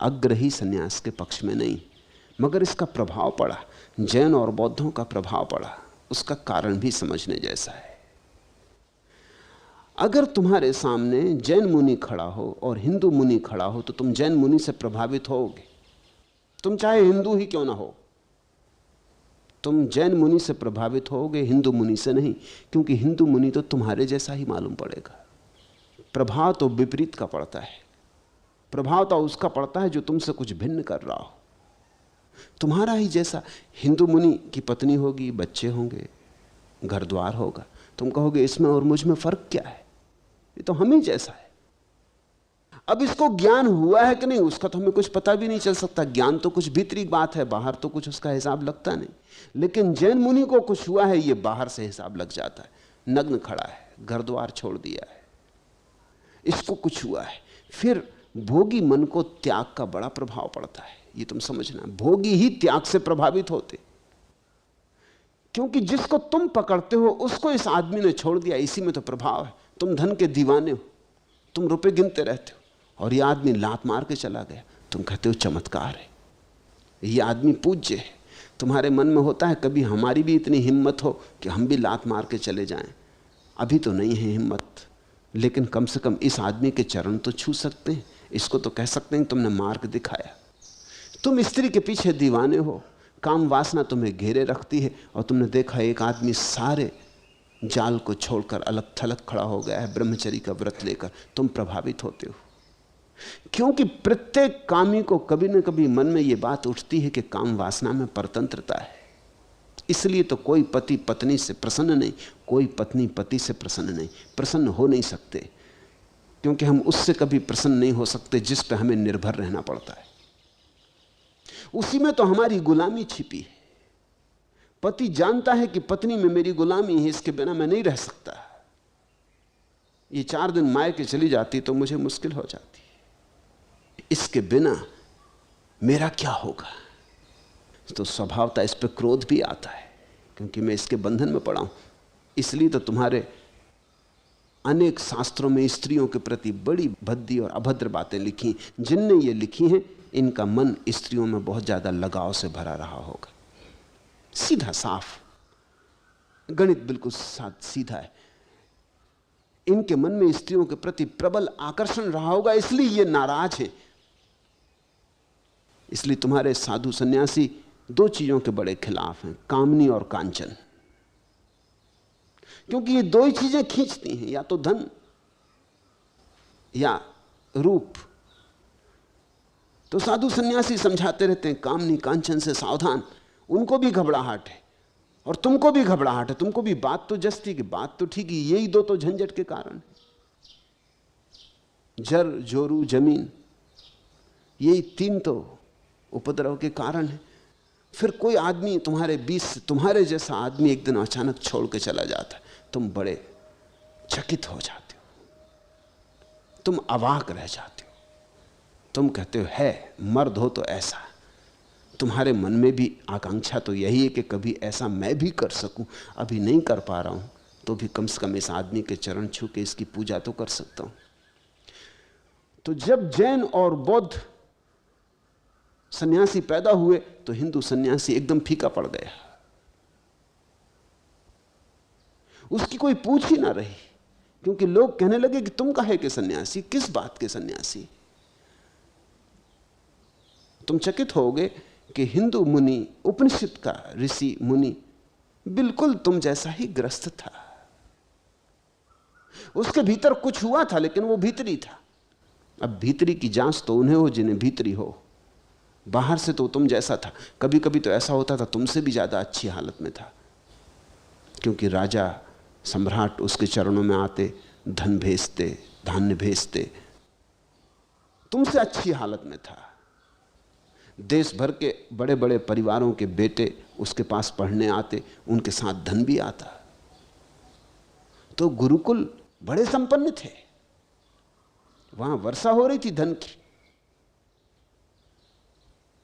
अग्रही सन्यास के पक्ष में नहीं, मगर इसका प्रभाव पड़ा, जैन और बौद्धों का प्रभाव पड़ा। उसका कारण भी समझने जैसा है। अगर तुम्हारे सामने जैन मुनि खड़ा हो और हिंदू मुनि खड़ा हो तो तुम जैन मुनि से प्रभावित होगे, तुम चाहे हिंदू ही क्यों ना हो। तुम जैन मुनि से प्रभावित होगे, हिंदू मुनि से नहीं, क्योंकि हिंदू मुनि तो तुम्हारे जैसा ही मालूम पड़ेगा। प्रभाव तो विपरीत का पड़ता है, प्रभाव तो उसका पड़ता है जो तुमसे कुछ भिन्न कर रहा हो, तुम्हारा ही जैसा। हिंदू मुनि की पत्नी होगी, बच्चे होंगे, घर द्वार होगा, तुम कहोगे इसमें और मुझ में फर्क क्या है, ये तो हम ही जैसा है। अब इसको ज्ञान हुआ है कि नहीं उसका तो हमें कुछ पता भी नहीं चल सकता। ज्ञान तो कुछ भीतरी बात है, बाहर तो कुछ उसका हिसाब लगता नहीं। लेकिन जैन मुनि को कुछ हुआ है, ये बाहर से हिसाब लग जाता है। नग्न खड़ा है, घर द्वार छोड़ दिया है, इसको कुछ हुआ है। फिर भोगी मन को त्याग का बड़ा प्रभाव पड़ता है, ये तुम समझना। भोगी ही त्याग से प्रभावित होते, क्योंकि जिसको तुम पकड़ते हो उसको इस आदमी ने छोड़ दिया, इसी में तो प्रभाव है। तुम धन के दीवाने हो, तुम रुपए गिनते रहते हो, और यह आदमी लात मार के चला गया, तुम कहते हो चमत्कार है, यह आदमी पूज्य है। तुम्हारे मन में होता है कभी हमारी भी इतनी हिम्मत हो कि हम भी लात मार के चले जाएं। अभी तो नहीं है हिम्मत, लेकिन कम से कम इस आदमी के चरण तो छू सकते हैं, इसको तो कह सकते हैं तुमने मार्ग दिखाया। तुम स्त्री के पीछे दीवाने हो, काम वासना तुम्हें घेरे रखती है, और तुमने देखा एक आदमी सारे जाल को छोड़कर अलग थलग खड़ा हो गया है ब्रह्मचर्य का व्रत लेकर। तुम प्रभावित होते हो, क्योंकि प्रत्येक कामी को कभी न कभी मन में यह बात उठती है कि काम वासना में परतंत्रता है। इसलिए तो कोई पति पत्नी से प्रसन्न नहीं, कोई पत्नी पति से प्रसन्न नहीं, प्रसन्न हो नहीं सकते, क्योंकि हम उससे कभी प्रसन्न नहीं हो सकते जिस पर हमें निर्भर रहना पड़ता है। उसी में तो हमारी गुलामी छिपी है। पति जानता है कि पत्नी में मेरी गुलामी है, इसके बिना मैं नहीं रह सकता। ये 4 दिन मायके चली जाती तो मुझे मुश्किल हो जाती, इसके बिना मेरा क्या होगा। तो स्वभावतः इस पर क्रोध भी आता है, क्योंकि मैं इसके बंधन में पड़ा हूं। इसलिए तो तुम्हारे अनेक शास्त्रों में स्त्रियों के प्रति बड़ी भद्दी और अभद्र बातें लिखी। जिनने ये लिखी हैं, इनका मन स्त्रियों में बहुत ज्यादा लगाव से भरा रहा होगा। सीधा साफ, गणित बिल्कुल सीधा है। इनके मन में स्त्रियों के प्रति प्रबल आकर्षण रहा होगा, इसलिए ये नाराज है। इसलिए तुम्हारे साधु सन्यासी दो चीजों के बड़े खिलाफ हैं, कामनी और कांचन। क्योंकि ये दो ही चीजें खींचती हैं, या तो धन या रूप। तो साधु सन्यासी समझाते रहते हैं कामनी कांचन से सावधान। उनको भी घबराहट है और तुमको भी घबराहट है। तुमको भी बात तो जस्ती की बात तो ठीक है, यही दो तो झंझट के कारण है। जर जोरू जमीन, यही तीन तो उपद्रव के कारण है। फिर कोई आदमी तुम्हारे बीच से, तुम्हारे जैसा आदमी एक दिन अचानक छोड़ के चला जाता है, तुम बड़े चकित हो जाते हो, तुम अवाक रह जाते हो। तुम कहते हो है मर्द हो तो ऐसा। तुम्हारे मन में भी आकांक्षा तो यही है कि कभी ऐसा मैं भी कर सकूं। अभी नहीं कर पा रहा हूं तो भी कम से कम इस आदमी के चरण छू के इसकी पूजा तो कर सकता हूं। तो जब जैन और बौद्ध सन्यासी पैदा हुए तो हिंदू सन्यासी एकदम फीका पड़ गया। उसकी कोई पूछ ही ना रही, क्योंकि लोग कहने लगे कि तुम काहे के सन्यासी, किस बात के सन्यासी। तुम चकित होगे कि हिंदू मुनि, उपनिषद का ऋषि मुनि बिल्कुल तुम जैसा ही ग्रस्त था। उसके भीतर कुछ हुआ था, लेकिन वो भीतरी था। अब भीतरी की जांच तो उन्हें हो जिन्हें भीतरी हो। बाहर से तो तुम जैसा था। कभी कभी तो ऐसा होता था तुमसे भी ज्यादा अच्छी हालत में था, क्योंकि राजा सम्राट उसके चरणों में आते, धन भेजते, धान्य भेजते, तुमसे अच्छी हालत में था। देश भर के बड़े बड़े परिवारों के बेटे उसके पास पढ़ने आते, उनके साथ धन भी आता। तो गुरुकुल बड़े संपन्न थे, वहां वर्षा हो रही थी धन की।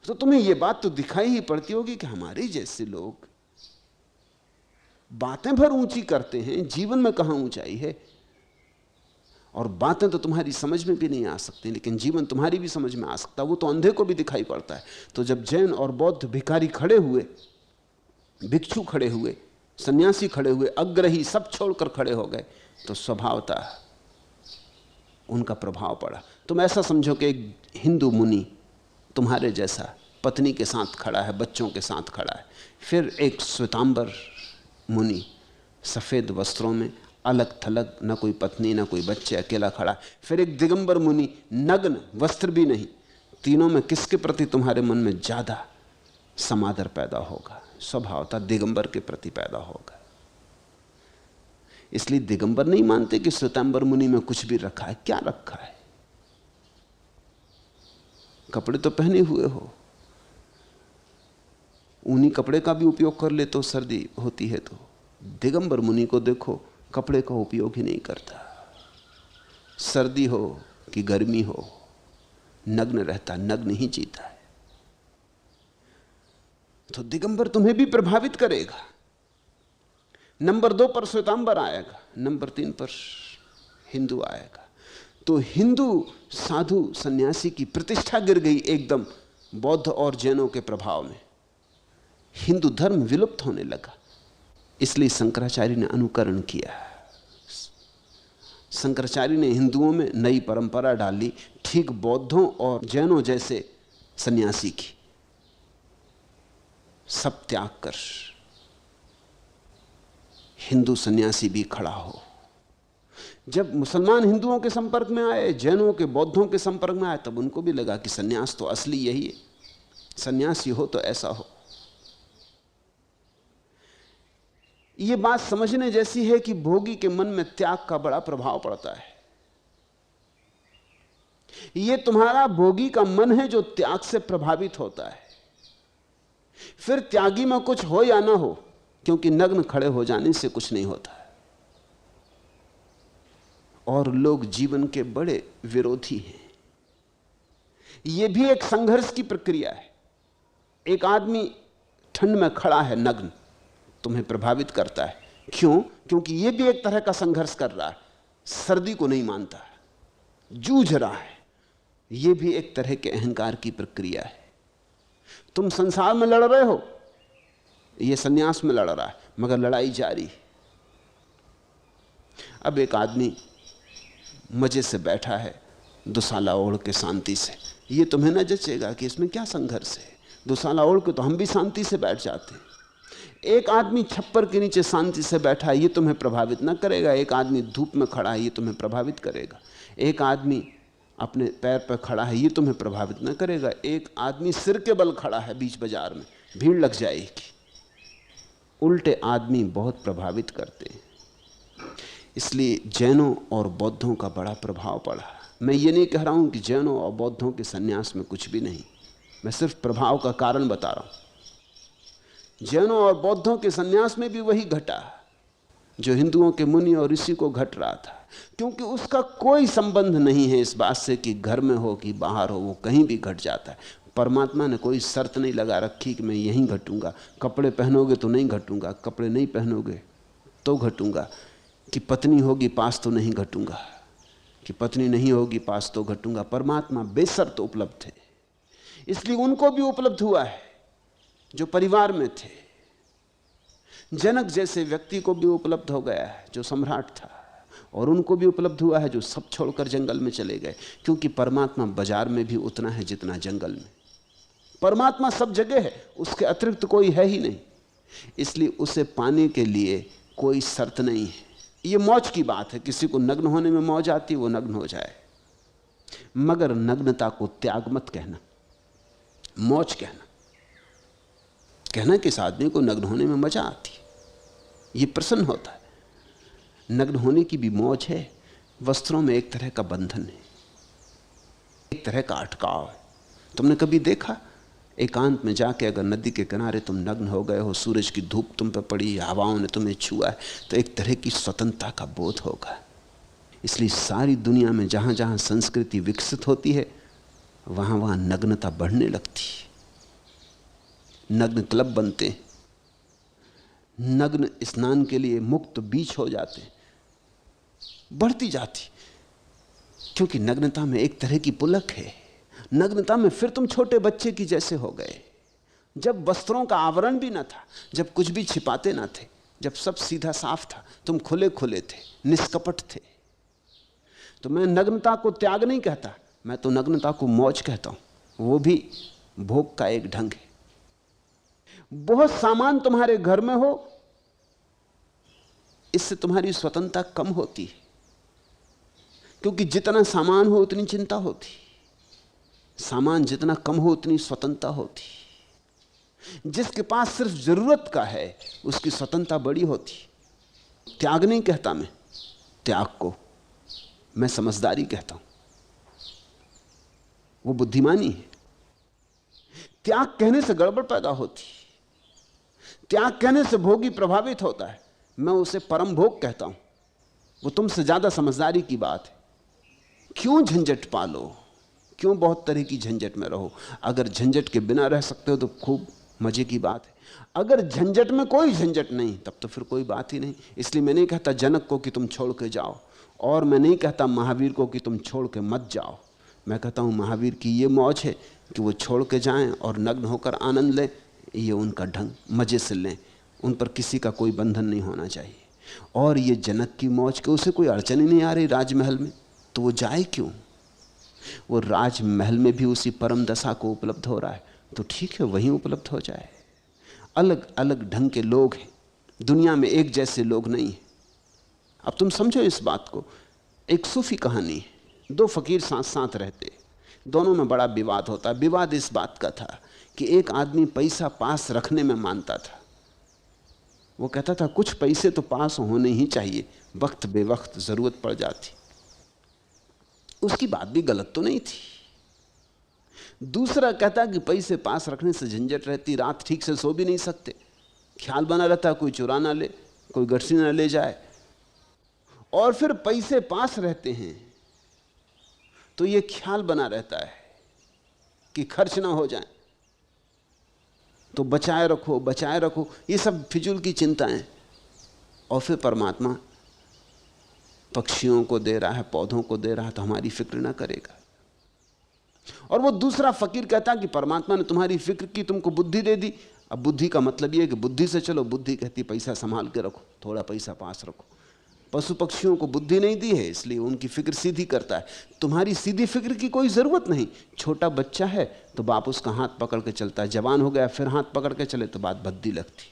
तो तुम्हें यह बात तो दिखाई ही पड़ती होगी कि हमारे जैसे लोग बातें भर ऊंची करते हैं, जीवन में कहां ऊंचाई है। और बातें तो तुम्हारी समझ में भी नहीं आ सकती, लेकिन जीवन तुम्हारी भी समझ में आ सकता, वो तो अंधे को भी दिखाई पड़ता है। तो जब जैन और बौद्ध भिखारी खड़े हुए, भिक्षु खड़े हुए, सन्यासी खड़े हुए, अग्रही सब छोड़कर खड़े हो गए, तो स्वभावतः उनका प्रभाव पड़ा। तुम ऐसा समझो कि एक हिंदू मुनि तुम्हारे जैसा पत्नी के साथ खड़ा है, बच्चों के साथ खड़ा है। फिर एक श्वेतांबर मुनि सफेद वस्त्रों में, अलग थलग, न कोई पत्नी न कोई बच्चे, अकेला खड़ा। फिर एक दिगंबर मुनि, नग्न, वस्त्र भी नहीं। तीनों में किसके प्रति तुम्हारे मन में ज्यादा समादर पैदा होगा? स्वभावतः दिगंबर के प्रति पैदा होगा। इसलिए दिगंबर नहीं मानते कि श्वेतांबर मुनि में कुछ भी रखा है। क्या रखा है? कपड़े तो पहने हुए हो, ऊनी कपड़े का भी उपयोग कर ले तो सर्दी होती है। तो दिगंबर मुनि को देखो, कपड़े का उपयोग ही नहीं करता। सर्दी हो कि गर्मी हो, नग्न रहता, नग्न ही जीता है। तो दिगंबर तुम्हें भी प्रभावित करेगा। नंबर 2 पर श्वेतांबर आएगा, नंबर 3 पर हिंदू आएगा। तो हिंदू साधु सन्यासी की प्रतिष्ठा गिर गई एकदम बौद्ध और जैनों के प्रभाव में। हिंदू धर्म विलुप्त होने लगा। इसलिए शंकराचार्य ने अनुकरण किया। शंकराचार्य ने हिंदुओं में नई परंपरा डाली, ठीक बौद्धों और जैनों जैसे सन्यासी की। सब त्याग कर हिंदू सन्यासी भी खड़ा हो। जब मुसलमान हिंदुओं के संपर्क में आए, जैनों के, बौद्धों के संपर्क में आए, तब उनको भी लगा कि सन्यास तो असली यही है, सन्यासी हो तो ऐसा हो। यह बात समझने जैसी है कि भोगी के मन में त्याग का बड़ा प्रभाव पड़ता है। यह तुम्हारा भोगी का मन है जो त्याग से प्रभावित होता है। फिर त्यागी में कुछ हो या ना हो, क्योंकि नग्न खड़े हो जाने से कुछ नहीं होता है। और लोग जीवन के बड़े विरोधी हैं। यह भी एक संघर्ष की प्रक्रिया है। एक आदमी ठंड में खड़ा है नग्न, तुम्हें प्रभावित करता है। क्यों? क्योंकि यह भी एक तरह का संघर्ष कर रहा है, सर्दी को नहीं मानता, जूझ रहा है। यह भी एक तरह के अहंकार की प्रक्रिया है। तुम संसार में लड़ रहे हो, यह सन्यास में लड़ रहा है, मगर लड़ाई जारी है। अब एक आदमी मजे से बैठा है दुशाला ओढ़ के शांति से, यह तुम्हें न जचेगा कि इसमें क्या संघर्ष है। दुशाला ओढ़ के तो हम भी शांति से बैठ जाते हैं। एक आदमी छप्पर के नीचे शांति से बैठा है, यह तुम्हें प्रभावित न करेगा। एक आदमी धूप में खड़ा है, यह तुम्हें प्रभावित करेगा। एक आदमी अपने पैर पर खड़ा है, यह तुम्हें प्रभावित न करेगा। एक आदमी सिर के बल खड़ा है बीच बाजार में, भीड़ लग जाएगी। उल्टे आदमी बहुत प्रभावित करते हैं। इसलिए जैनों और बौद्धों का बड़ा प्रभाव पड़ा। मैं ये नहीं कह रहा हूं कि जैनों और बौद्धों के सन्यास में कुछ भी नहीं, मैं सिर्फ प्रभाव का कारण बता रहा हूं। जैनों और बौद्धों के सन्यास में भी वही घटा जो हिंदुओं के मुनि और ऋषि को घट रहा था, क्योंकि उसका कोई संबंध नहीं है इस बात से कि घर में हो कि बाहर हो, वो कहीं भी घट जाता है। परमात्मा ने कोई शर्त नहीं लगा रखी कि मैं यहीं घटूंगा, कपड़े पहनोगे तो नहीं घटूंगा, कपड़े नहीं पहनोगे तो घटूंगा, कि पत्नी होगी पास तो नहीं घटूंगा, कि पत्नी नहीं होगी पास तो घटूंगा। परमात्मा बेशर्त उपलब्ध है, इसलिए उनको भी उपलब्ध हुआ है जो परिवार में थे। जनक जैसे व्यक्ति को भी उपलब्ध हो गया है जो सम्राट था, और उनको भी उपलब्ध हुआ है जो सब छोड़कर जंगल में चले गए, क्योंकि परमात्मा बाजार में भी उतना है जितना जंगल में। परमात्मा सब जगह है, उसके अतिरिक्त कोई है ही नहीं, इसलिए उसे पाने के लिए कोई शर्त नहीं है। ये मौज की बात है, किसी को नग्न होने में मौज आती है वो नग्न हो जाए, मगर नग्नता को त्याग मत कहना, मौज कहना। कहना कि इस आदमी को नग्न होने में मजा आती है, ये प्रसन्न होता है। नग्न होने की भी मौज है, वस्त्रों में एक तरह का बंधन है, एक तरह का अटकाव है। तुमने कभी देखा एकांत में जाके अगर नदी के किनारे तुम नग्न हो गए हो, सूरज की धूप तुम पे पड़ी, हवाओं ने तुम्हें छुआ है, तो एक तरह की स्वतंत्रता का बोध होगा। इसलिए सारी दुनिया में जहां जहां संस्कृति विकसित होती है वहां वहां नग्नता बढ़ने लगती है। नग्न क्लब बनते हैं, नग्न स्नान के लिए मुक्त बीच हो जाते हैं, बढ़ती जाती, क्योंकि नग्नता में एक तरह की पुलक है। नग्नता में फिर तुम छोटे बच्चे की जैसे हो गए, जब वस्त्रों का आवरण भी ना था, जब कुछ भी छिपाते ना थे, जब सब सीधा साफ था, तुम खुले खुले थे, निष्कपट थे। तो मैं नग्नता को त्याग नहीं कहता, मैं तो नग्नता को मौज कहता हूं। वो भी भोग का एक ढंग है। बहुत सामान तुम्हारे घर में हो, इससे तुम्हारी स्वतंत्रता कम होती है, क्योंकि जितना सामान हो उतनी चिंता होती, सामान जितना कम हो उतनी स्वतंत्रता होती। जिसके पास सिर्फ जरूरत का है उसकी स्वतंत्रता बड़ी होती। त्याग नहीं कहता मैं, त्याग को मैं समझदारी कहता हूं, वो बुद्धिमानी है। त्याग कहने से गड़बड़ पैदा होती, त्याग कहने से भोगी प्रभावित होता है। मैं उसे परम भोग कहता हूं, वो तुमसे ज्यादा समझदारी की बात है। क्यों झंझट पालो, क्यों बहुत तरह की झंझट में रहो? अगर झंझट के बिना रह सकते हो तो खूब मजे की बात है। अगर झंझट में कोई झंझट नहीं तब तो फिर कोई बात ही नहीं। इसलिए मैं नहीं कहता जनक को कि तुम छोड़ के जाओ, और मैं नहीं कहता महावीर को कि तुम छोड़ के मत जाओ। मैं कहता हूं महावीर की ये मौज है कि वो छोड़ के जाएं और नग्न होकर आनंद लें, ये उनका ढंग, मजे से लें, उन पर किसी का कोई बंधन नहीं होना चाहिए। और ये जनक की मौज के उसे कोई अड़चन ही नहीं आ रही राजमहल में, तो वो जाए क्यों? वो राजमहल में भी उसी परम दशा को उपलब्ध हो रहा है, तो ठीक है वहीं उपलब्ध हो जाए। अलग अलग ढंग के लोग हैं दुनिया में, एक जैसे लोग नहीं हैं। अब तुम समझो इस बात को। एक सूफी कहानी है, दो फकीर साथ साथ रहते, दोनों में बड़ा विवाद होता। विवाद इस बात का था कि एक आदमी पैसा पास रखने में मानता था। वो कहता था कुछ पैसे तो पास होने ही चाहिए, वक्त बेवक्त जरूरत पड़ जाती। उसकी बात भी गलत तो नहीं थी। दूसरा कहता कि पैसे पास रखने से झंझट रहती, रात ठीक से सो भी नहीं सकते, ख्याल बना रहता कोई चुरा ना ले, कोई गठसी ना ले जाए। और फिर पैसे पास रहते हैं तो ये ख्याल बना रहता है कि खर्च ना हो जाए, तो बचाए रखो बचाए रखो, ये सब फिजूल की चिंताएं। और फिर परमात्मा पक्षियों को दे रहा है, पौधों को दे रहा है, तो हमारी फिक्र ना करेगा। और वो दूसरा फकीर कहता कि परमात्मा ने तुम्हारी फिक्र की, तुमको बुद्धि दे दी। अब बुद्धि का मतलब ये है कि बुद्धि से चलो। बुद्धि कहती पैसा संभाल के रखो, थोड़ा पैसा पास रखो। पशु पक्षियों को बुद्धि नहीं दी है, इसलिए उनकी फिक्र सीधी करता है। तुम्हारी सीधी फिक्र की कोई जरूरत नहीं। छोटा बच्चा है तो बाप उसका हाथ पकड़ के चलता है, जवान हो गया फिर हाथ पकड़ के चले तो बात भद्दी लगती।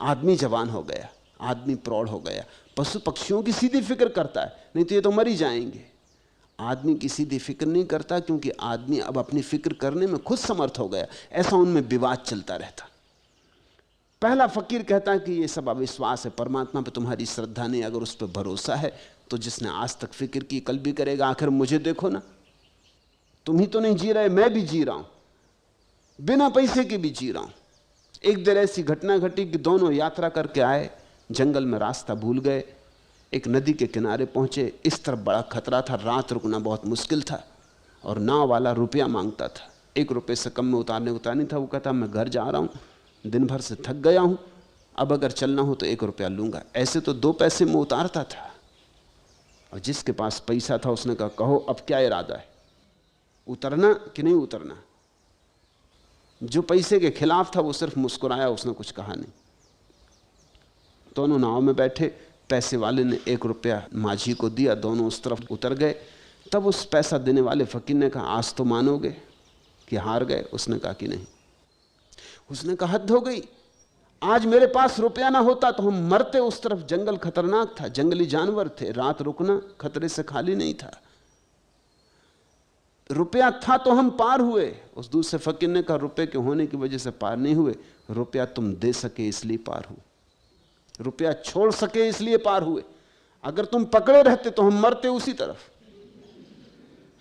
आदमी जवान हो गया, आदमी प्रौढ़ हो गया, पशु पक्षियों की सीधी फिक्र करता है, नहीं तो ये तो मर ही जाएंगे। आदमी की सीधी फिक्र नहीं करता, क्योंकि आदमी अब अपनी फिक्र करने में खुद समर्थ हो गया। ऐसा उनमें विवाद चलता रहता। पहला फकीर कहता है कि ये सब अविश्वास है, परमात्मा पे तुम्हारी श्रद्धा नहीं। अगर उस पर भरोसा है तो जिसने आज तक फिक्र की कल भी करेगा। आखिर मुझे देखो ना, तुम ही तो नहीं जी रहे, मैं भी जी रहा हूं, बिना पैसे के भी जी रहा हूं। एक दिन ऐसी घटना घटी कि दोनों यात्रा करके आए, जंगल में रास्ता भूल गए, एक नदी के किनारे पहुंचे। इस तरफ बड़ा खतरा था, रात रुकना बहुत मुश्किल था, और नाव वाला रुपया मांगता था। 1 रुपये से कम में उतारने को नहीं था। वो कहता मैं घर जा रहा हूं, दिन भर से थक गया हूं, अब अगर चलना हो तो 1 रुपया लूंगा। ऐसे तो 2 पैसे में उतारता था। और जिसके पास पैसा था उसने कहा कहो अब क्या इरादा है, उतरना कि नहीं उतरना। जो पैसे के खिलाफ था वो सिर्फ मुस्कुराया, उसने कुछ कहा नहीं। दोनों नाव में बैठे, पैसे वाले ने 1 रुपया माझी को दिया, दोनों उस तरफ उतर गए। तब उस पैसा देने वाले फकीर ने कहा आज तो मानोगे कि हार गए। उसने कहा कि नहीं। उसने कहा हद हो गई, आज मेरे पास रुपया ना होता तो हम मरते। उस तरफ जंगल खतरनाक था, जंगली जानवर थे, रात रुकना खतरे से खाली नहीं था। रुपया था तो हम पार हुए। उस दूसरे फकीर ने कहा रुपये के होने की वजह से पार नहीं हुए, रुपया तुम दे सके इसलिए पार हुए, रुपया छोड़ सके इसलिए पार हुए। अगर तुम पकड़े रहते तो हम मरते उसी तरफ।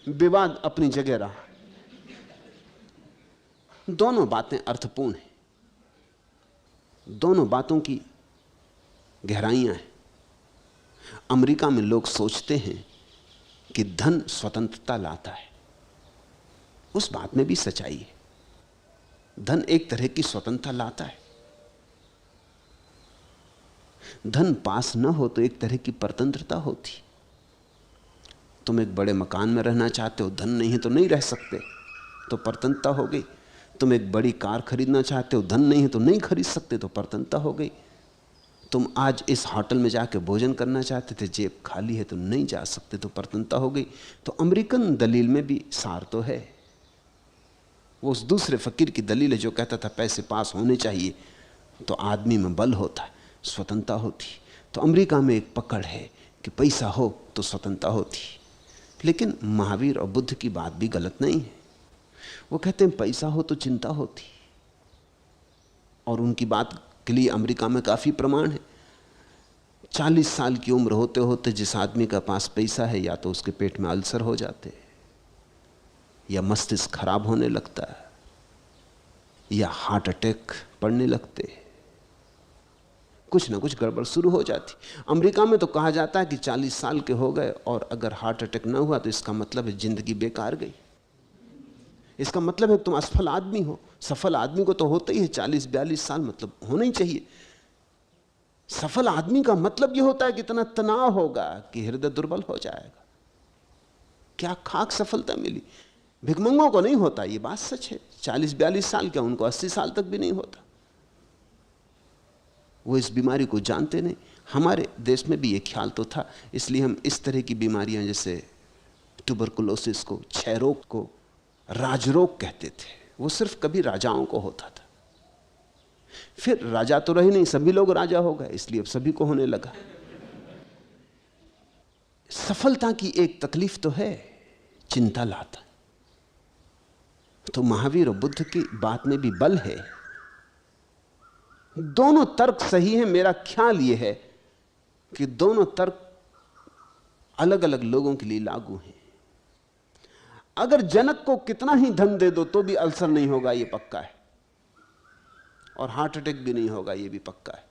विवाद अपनी जगह रहा। दोनों बातें अर्थपूर्ण हैं, दोनों बातों की गहराइयां हैं। अमेरिका में लोग सोचते हैं कि धन स्वतंत्रता लाता है। उस बात में भी सच्चाई है। धन एक तरह की स्वतंत्रता लाता है। धन पास न हो तो एक तरह की परतंत्रता होती। तुम एक बड़े मकान में रहना चाहते हो, धन नहीं है तो नहीं रह सकते, तो परतंत्रता हो गई। तुम एक बड़ी कार खरीदना चाहते हो, धन नहीं है तो नहीं खरीद सकते, तो परतंत्रता हो गई। तुम आज इस होटल में जाके भोजन करना चाहते थे, जेब खाली है तो नहीं जा सकते, तो परतंत्रता हो गई। तो अमेरिकन दलील में भी सार तो है। वो उस दूसरे फकीर की दलील है जो कहता था पैसे पास होने चाहिए तो आदमी में बल होता है, स्वतंत्रता होती। तो अमेरिका में एक पकड़ है कि पैसा हो तो स्वतंत्रता होती। लेकिन महावीर और बुद्ध की बात भी गलत नहीं है। वो कहते हैं पैसा हो तो चिंता होती, और उनकी बात के लिए अमेरिका में काफी प्रमाण है। 40 साल की उम्र होते होते जिस आदमी का पास पैसा है, या तो उसके पेट में अल्सर हो जाते, या मस्तिष्क खराब होने लगता है, या हार्ट अटैक पड़ने लगते, कुछ ना कुछ गड़बड़ शुरू हो जाती। अमेरिका में तो कहा जाता है कि 40 साल के हो गए और अगर हार्ट अटैक ना हुआ तो इसका मतलब है जिंदगी बेकार गई। इसका मतलब है तुम असफल आदमी हो। सफल आदमी को तो होता ही है 40-42 साल, मतलब होना ही चाहिए। सफल आदमी का मतलब यह होता है कि इतना तनाव होगा कि हृदय दुर्बल हो जाएगा। क्या खाक सफलता मिली। भिखमंगों को नहीं होता, ये बात सच है। 40-42 साल क्या, उनको 80 साल तक भी नहीं होता। वो इस बीमारी को जानते नहीं। हमारे देश में भी ये ख्याल तो था, इसलिए हम इस तरह की बीमारियां जैसे ट्यूबरकुलोसिस को, क्षय रोग को राजरोग कहते थे। वो सिर्फ कभी राजाओं को होता था। फिर राजा तो रहे नहीं, सभी लोग राजा हो गए, इसलिए अब सभी को होने लगा। सफलता की एक तकलीफ तो है, चिंता लाता। तो महावीर और बुद्ध की बात में भी बल है। दोनों तर्क सही है। मेरा ख्याल यह है कि दोनों तर्क अलग अलग लोगों के लिए लागू हैं। अगर जनक को कितना ही धन दे दो तो भी अल्सर नहीं होगा, यह पक्का है, और हार्ट अटैक भी नहीं होगा, यह भी पक्का है।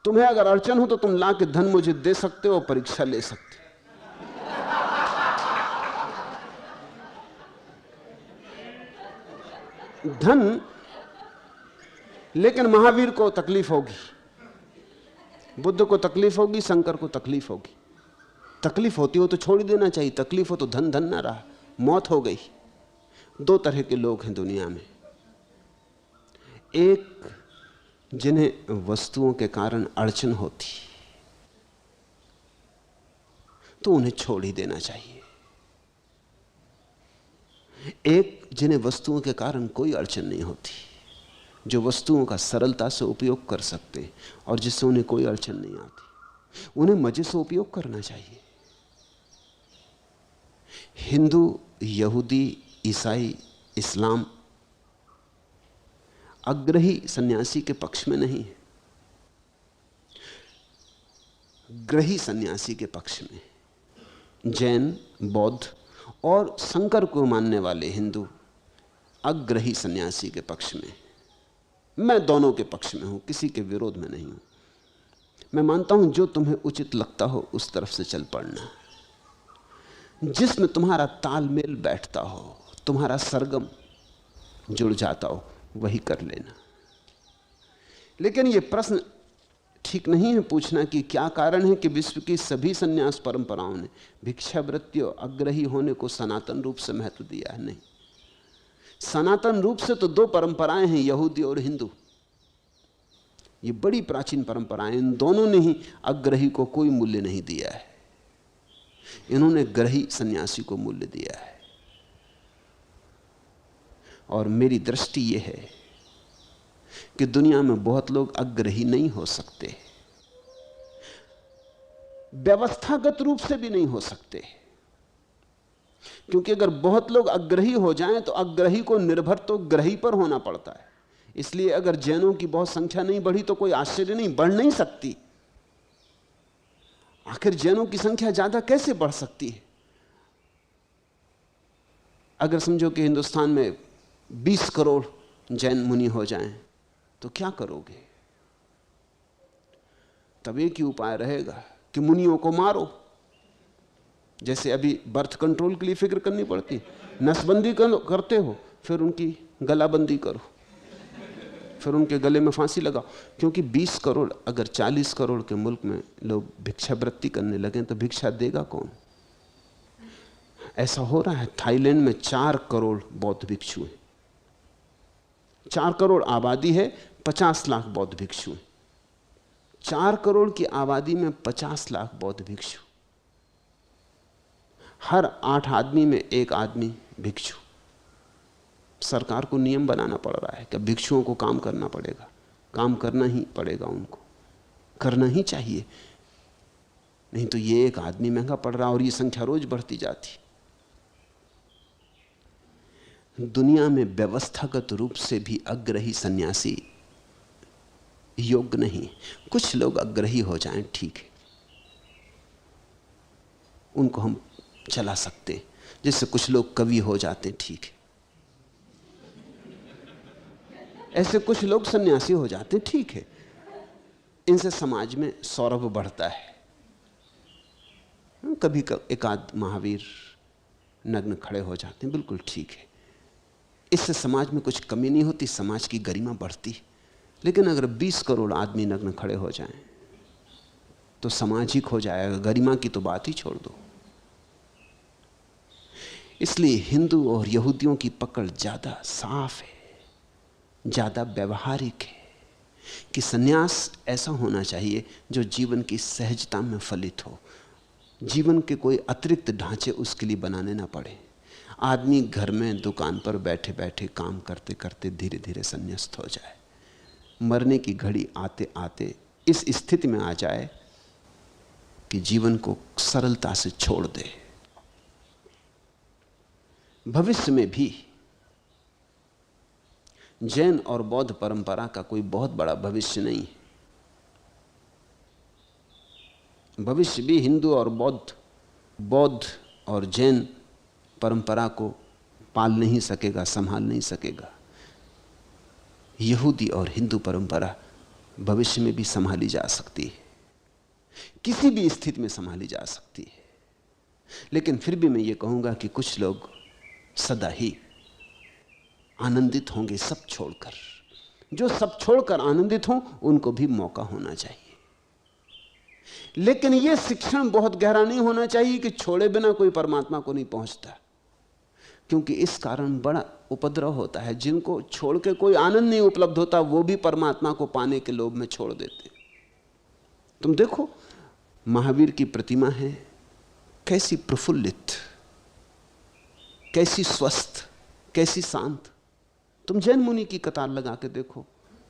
तुम्हें अगर अड़चन हो तो तुम ला के धन मुझे दे सकते हो, परीक्षा ले सकते हो। धन, लेकिन महावीर को तकलीफ होगी, बुद्ध को तकलीफ होगी, शंकर को तकलीफ होगी। तकलीफ होती हो तो छोड़ देना चाहिए, तकलीफ हो तो धन धन ना रहा, मौत हो गई। दो तरह के लोग हैं दुनिया में, एक जिन्हें वस्तुओं के कारण अड़चन होती तो उन्हें छोड़ ही देना चाहिए, एक जिन्हें वस्तुओं के कारण कोई अड़चन नहीं होती, जो वस्तुओं का सरलता से उपयोग कर सकते हैं और जिससे उन्हें कोई अड़चन नहीं आती, उन्हें मजे से उपयोग करना चाहिए। हिंदू, यहूदी, ईसाई, इस्लाम अग्रही सन्यासी के पक्ष में नहीं है, ग्रही सन्यासी के पक्ष में। जैन, बौद्ध और शंकर को मानने वाले हिंदू अग्रही सन्यासी के पक्ष में। मैं दोनों के पक्ष में हूं, किसी के विरोध में नहीं हूं। मैं मानता हूं जो तुम्हें उचित लगता हो उस तरफ से चल पड़ना, जिसमें तुम्हारा तालमेल बैठता हो, तुम्हारा सरगम जुड़ जाता हो, वही कर लेना। लेकिन यह प्रश्न ठीक नहीं है पूछना कि क्या कारण है कि विश्व की सभी संन्यास परंपराओं ने भिक्षावृत्ति और अग्रही होने को सनातन रूप से महत्व दिया है। नहीं, सनातन रूप से तो दो परंपराएं हैं, यहूदी और हिंदू। ये बड़ी प्राचीन परंपराएं, इन दोनों ने ही अग्रही को कोई मूल्य नहीं दिया है, इन्होंने ग्रही सन्यासी को मूल्य दिया है। और मेरी दृष्टि यह है कि दुनिया में बहुत लोग अग्रही नहीं हो सकते, व्यवस्थागत रूप से भी नहीं हो सकते, क्योंकि अगर बहुत लोग अग्रही हो जाएं तो अग्रही को निर्भर तो ग्रही पर होना पड़ता है। इसलिए अगर जैनों की बहुत संख्या नहीं बढ़ी तो कोई आश्चर्य नहीं, बढ़ नहीं सकती। आखिर जैनों की संख्या ज्यादा कैसे बढ़ सकती है? अगर समझो कि हिंदुस्तान में 20 करोड़ जैन मुनि हो जाएं तो क्या करोगे? तब एक ही उपाय रहेगा कि मुनियों को मारो। जैसे अभी बर्थ कंट्रोल के लिए फिक्र करनी पड़ती, नसबंदी करते हो, फिर उनकी गलाबंदी करो, फिर उनके गले में फांसी लगाओ। क्योंकि 20 करोड़, अगर 40 करोड़ के मुल्क में लोग भिक्षावृत्ति करने लगे तो भिक्षा देगा कौन? ऐसा हो रहा है, थाईलैंड में 4 करोड़ बौद्ध भिक्षु हैं। 4 करोड़ आबादी है, 50 लाख बौद्ध भिक्षु हैं। 4 करोड़ की आबादी में 50 लाख बौद्ध भिक्षु, हर 8 आदमी में 1 आदमी भिक्षु। सरकार को नियम बनाना पड़ रहा है कि भिक्षुओं को काम करना पड़ेगा, काम करना ही पड़ेगा, उनको करना ही चाहिए, नहीं तो ये 1 आदमी महंगा पड़ रहा और ये संख्या रोज बढ़ती जाती। दुनिया में व्यवस्थागत रूप से भी अग्रही सन्यासी योग्य नहीं। कुछ लोग अग्रही हो जाएं, ठीक है, उनको हम चला सकते हैं। जैसे कुछ लोग कवि हो जाते हैं, ठीक है, ऐसे कुछ लोग सन्यासी हो जाते हैं, ठीक है, इनसे समाज में सौरभ बढ़ता है। कभी एक आध महावीर नग्न खड़े हो जाते हैं, बिल्कुल ठीक है, इससे समाज में कुछ कमी नहीं होती, समाज की गरिमा बढ़ती। लेकिन अगर 20 करोड़ आदमी नग्न खड़े हो जाएं तो सामाजिक हो जाएगा, गरिमा की तो बात ही छोड़ दो। इसलिए हिंदू और यहूदियों की पकड़ ज्यादा साफ है, ज्यादा व्यवहारिक है कि सन्यास ऐसा होना चाहिए जो जीवन की सहजता में फलित हो, जीवन के कोई अतिरिक्त ढांचे उसके लिए बनाने ना पड़े। आदमी घर में दुकान पर बैठे बैठे काम करते करते धीरे धीरे संन्यास्त हो जाए, मरने की घड़ी आते आते इस स्थिति में आ जाए कि जीवन को सरलता से छोड़ दे। भविष्य में भी जैन और बौद्ध परंपरा का कोई बहुत बड़ा भविष्य नहीं है। भविष्य भी हिंदू और बौद्ध और जैन परंपरा को पाल नहीं सकेगा, संभाल नहीं सकेगा। यहूदी और हिंदू परंपरा भविष्य में भी संभाली जा सकती है, किसी भी स्थिति में संभाली जा सकती है। लेकिन फिर भी मैं ये कहूंगा कि कुछ लोग सदा ही आनंदित होंगे सब छोड़कर। जो सब छोड़कर आनंदित हों उनको भी मौका होना चाहिए। लेकिन यह शिक्षण बहुत गहरा नहीं होना चाहिए कि छोड़े बिना कोई परमात्मा को नहीं पहुंचता, क्योंकि इस कारण बड़ा उपद्रव होता है। जिनको छोड़ के कोई आनंद नहीं उपलब्ध होता वो भी परमात्मा को पाने के लोभ में छोड़ देते। तुम देखो महावीर की प्रतिमा है, कैसी प्रफुल्लित, कैसी स्वस्थ, कैसी शांत। तुम जैन मुनि की कतार लगा के देखो,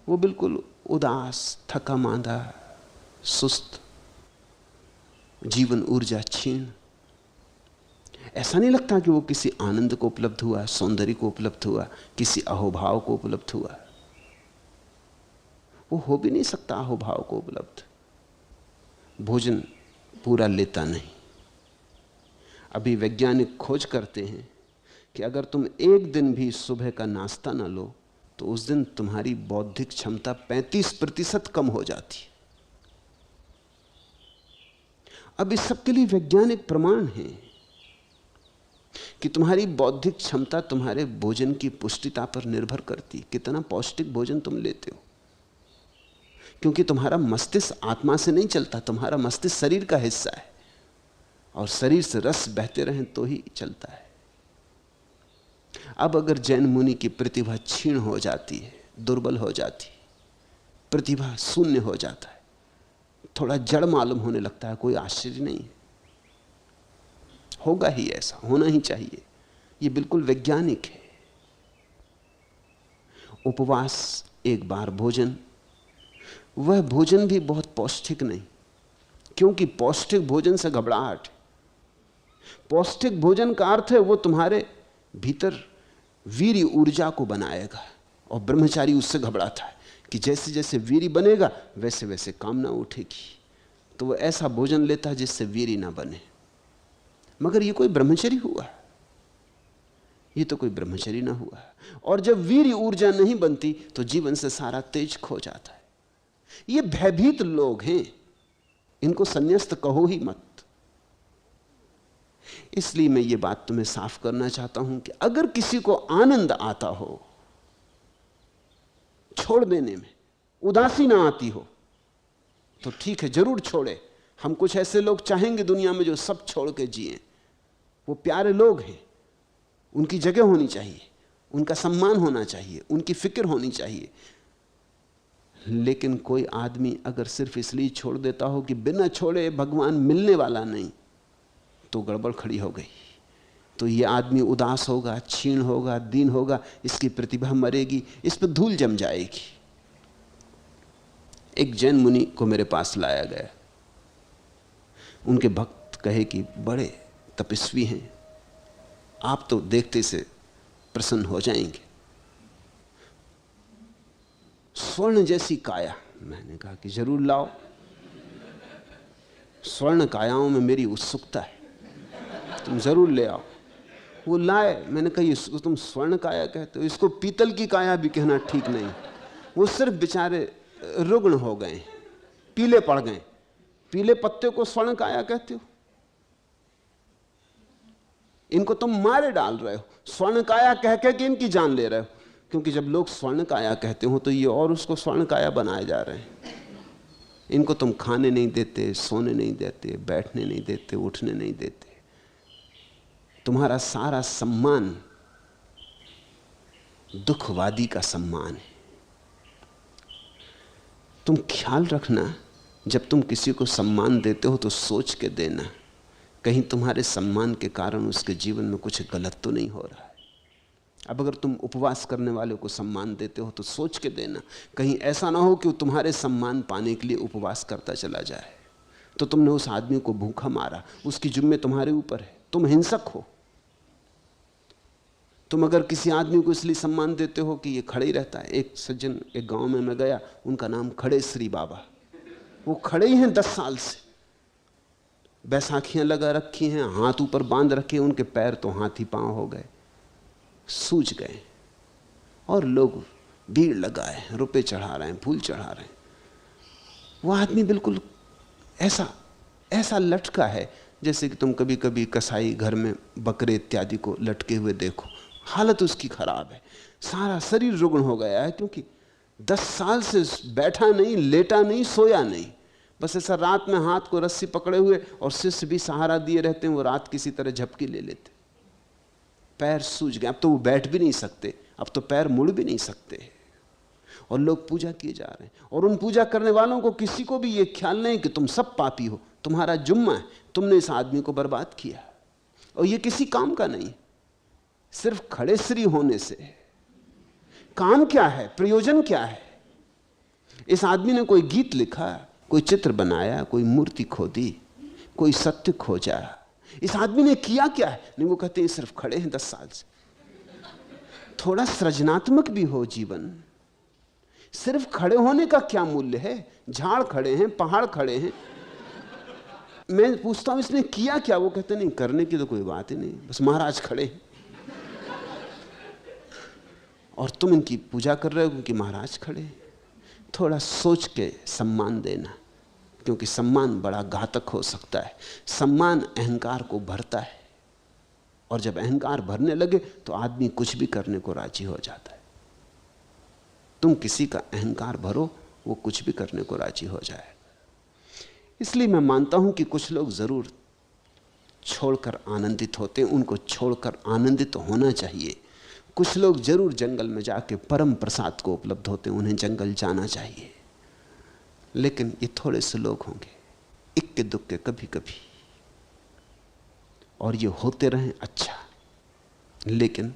वो बिल्कुल उदास, थका मांदा, सुस्त, जीवन ऊर्जा क्षीण। ऐसा नहीं लगता कि वो किसी आनंद को उपलब्ध हुआ, सौंदर्य को उपलब्ध हुआ, किसी अहोभाव को उपलब्ध हुआ। वो हो भी नहीं सकता अहोभाव को उपलब्ध। भोजन पूरा लेता नहीं। अभी वैज्ञानिक खोज करते हैं कि अगर तुम एक दिन भी सुबह का नाश्ता ना लो तो उस दिन तुम्हारी बौद्धिक क्षमता 35% कम हो जाती है। अब इस सब के लिए वैज्ञानिक प्रमाण है कि तुम्हारी बौद्धिक क्षमता तुम्हारे भोजन की पुष्टिता पर निर्भर करती, कितना पौष्टिक भोजन तुम लेते हो। क्योंकि तुम्हारा मस्तिष्क आत्मा से नहीं चलता, तुम्हारा मस्तिष्क शरीर का हिस्सा है और शरीर से रस बहते रहें तो ही चलता है। अब अगर जैन मुनि की प्रतिभा क्षीण हो जाती है, दुर्बल हो जाती है, प्रतिभा शून्य हो जाता है, थोड़ा जड़ मालूम होने लगता है, कोई आश्चर्य नहीं है। होगा ही, ऐसा होना ही चाहिए। यह बिल्कुल वैज्ञानिक है। उपवास, एक बार भोजन, वह भोजन भी बहुत पौष्टिक नहीं, क्योंकि पौष्टिक भोजन से घबराहट है। पौष्टिक भोजन का अर्थ है वो तुम्हारे भीतर वीर्य ऊर्जा को बनाएगा, और ब्रह्मचारी उससे घबराता है कि जैसे जैसे वीर्य बनेगा वैसे वैसे कामना उठेगी, तो वो ऐसा भोजन लेता है जिससे वीर्य ना बने। मगर ये कोई ब्रह्मचर्य हुआ? ये तो कोई ब्रह्मचर्य ना हुआ। और जब वीर्य ऊर्जा नहीं बनती तो जीवन से सारा तेज खो जाता है। ये भयभीत लोग हैं, इनको संन्यास्त कहो ही मत। इसलिए मैं ये बात तुम्हें साफ करना चाहता हूं कि अगर किसी को आनंद आता हो छोड़ देने में, उदासी ना आती हो, तो ठीक है, जरूर छोड़े। हम कुछ ऐसे लोग चाहेंगे दुनिया में जो सब छोड़ के जिए। वो प्यारे लोग हैं, उनकी जगह होनी चाहिए, उनका सम्मान होना चाहिए, उनकी फिक्र होनी चाहिए। लेकिन कोई आदमी अगर सिर्फ इसलिए छोड़ देता हो कि बिना छोड़े भगवान मिलने वाला नहीं, तो गड़बड़ खड़ी हो गई। तो ये आदमी उदास होगा, क्षीण होगा, दीन होगा, इसकी प्रतिभा मरेगी, इस पर धूल जम जाएगी। एक जैन मुनि को मेरे पास लाया गया। उनके भक्त कहे कि बड़े तपस्वी हैं, आप तो देखते से प्रसन्न हो जाएंगे, स्वर्ण जैसी काया। मैंने कहा कि जरूर लाओ, स्वर्ण कायाओं में मेरी उत्सुकता है, तुम जरूर ले आओ। वो लाए। मैंने कहा इसको तुम स्वर्ण काया कहते हो, इसको पीतल की काया भी कहना ठीक नहीं। वो सिर्फ बेचारे रुग्ण हो गए, पीले पड़ गए। पीले पत्ते को स्वर्ण काया कहते हो? इनको तुम मारे डाल रहे हो, स्वर्ण काया कह कह के इनकी जान ले रहे हो। क्योंकि जब लोग स्वर्ण काया कहते हो तो ये और उसको स्वर्ण काया बनाए जा रहे हैं। इनको तुम खाने नहीं देते, सोने नहीं देते, बैठने नहीं देते, उठने नहीं देते। तुम्हारा सारा सम्मान दुखवादी का सम्मान है। तुम ख्याल रखना, जब तुम किसी को सम्मान देते हो तो सोच के देना, कहीं तुम्हारे सम्मान के कारण उसके जीवन में कुछ गलत तो नहीं हो रहा है। अब अगर तुम उपवास करने वाले को सम्मान देते हो तो सोच के देना, कहीं ऐसा ना हो कि वो तुम्हारे सम्मान पाने के लिए उपवास करता चला जाए, तो तुमने उस आदमी को भूखा मारा, उसकी जिम्मे तुम्हारे ऊपर है, तुम हिंसक हो। तुम अगर किसी आदमी को इसलिए सम्मान देते हो कि ये खड़े ही रहता है। एक सज्जन, एक गांव में मैं गया, उनका नाम खड़े श्री बाबा। वो खड़े ही हैं 10 साल से, बैसाखियां लगा रखी हैं, हाथ ऊपर बांध रखे, उनके पैर तो हाथी पांव हो गए, सूज गए, और लोग भीड़ लगाए, रुपए चढ़ा रहे हैं, फूल चढ़ा रहे हैं। वो आदमी बिल्कुल ऐसा लटका है जैसे कि तुम कभी कभी कसाई घर में बकरे इत्यादि को लटके हुए देखो, हालत उसकी खराब है, सारा शरीर रुग्ण हो गया है, क्योंकि 10 साल से बैठा नहीं, लेटा नहीं, सोया नहीं, बस ऐसा रात में हाथ को रस्सी पकड़े हुए और शिष्य भी सहारा दिए रहते हैं, वो रात किसी तरह झपकी ले लेते, पैर सूज गए, अब तो वो बैठ भी नहीं सकते, अब तो पैर मुड़ भी नहीं सकते, और लोग पूजा किए जा रहे हैं। और उन पूजा करने वालों को किसी को भी ये ख्याल नहीं कि तुम सब पापी हो, तुम्हारा जुम्मा है, तुमने इस आदमी को बर्बाद किया, और ये किसी काम का नहीं, सिर्फ खड़े श्री होने से काम क्या है, प्रयोजन क्या है? इस आदमी ने कोई गीत लिखा, कोई चित्र बनाया, कोई मूर्ति खोदी, कोई सत्य खोजा, इस आदमी ने किया क्या है? नहीं, वो कहते हैं सिर्फ खड़े हैं 10 साल से। थोड़ा सृजनात्मक भी हो जीवन। सिर्फ खड़े होने का क्या मूल्य है? झाड़ खड़े हैं, पहाड़ खड़े हैं, मैं पूछता हूं इसने किया क्या? वो कहते नहीं, करने की तो कोई बात ही नहीं, बस महाराज खड़े हैं और तुम इनकी पूजा कर रहे हो क्योंकि महाराज खड़े हैं। थोड़ा सोच के सम्मान देना, क्योंकि सम्मान बड़ा घातक हो सकता है। सम्मान अहंकार को भरता है, और जब अहंकार भरने लगे तो आदमी कुछ भी करने को राजी हो जाता है। तुम किसी का अहंकार भरो, वो कुछ भी करने को राजी हो जाएगा। इसलिए मैं मानता हूं कि कुछ लोग जरूर छोड़कर आनंदित होते हैं, उनको छोड़कर आनंदित होना चाहिए। कुछ लोग जरूर जंगल में जाके परम प्रसाद को उपलब्ध होते हैं, उन्हें जंगल जाना चाहिए। लेकिन ये थोड़े से लोग होंगे, इक्के दुक्के कभी कभी, और ये होते रहें अच्छा। लेकिन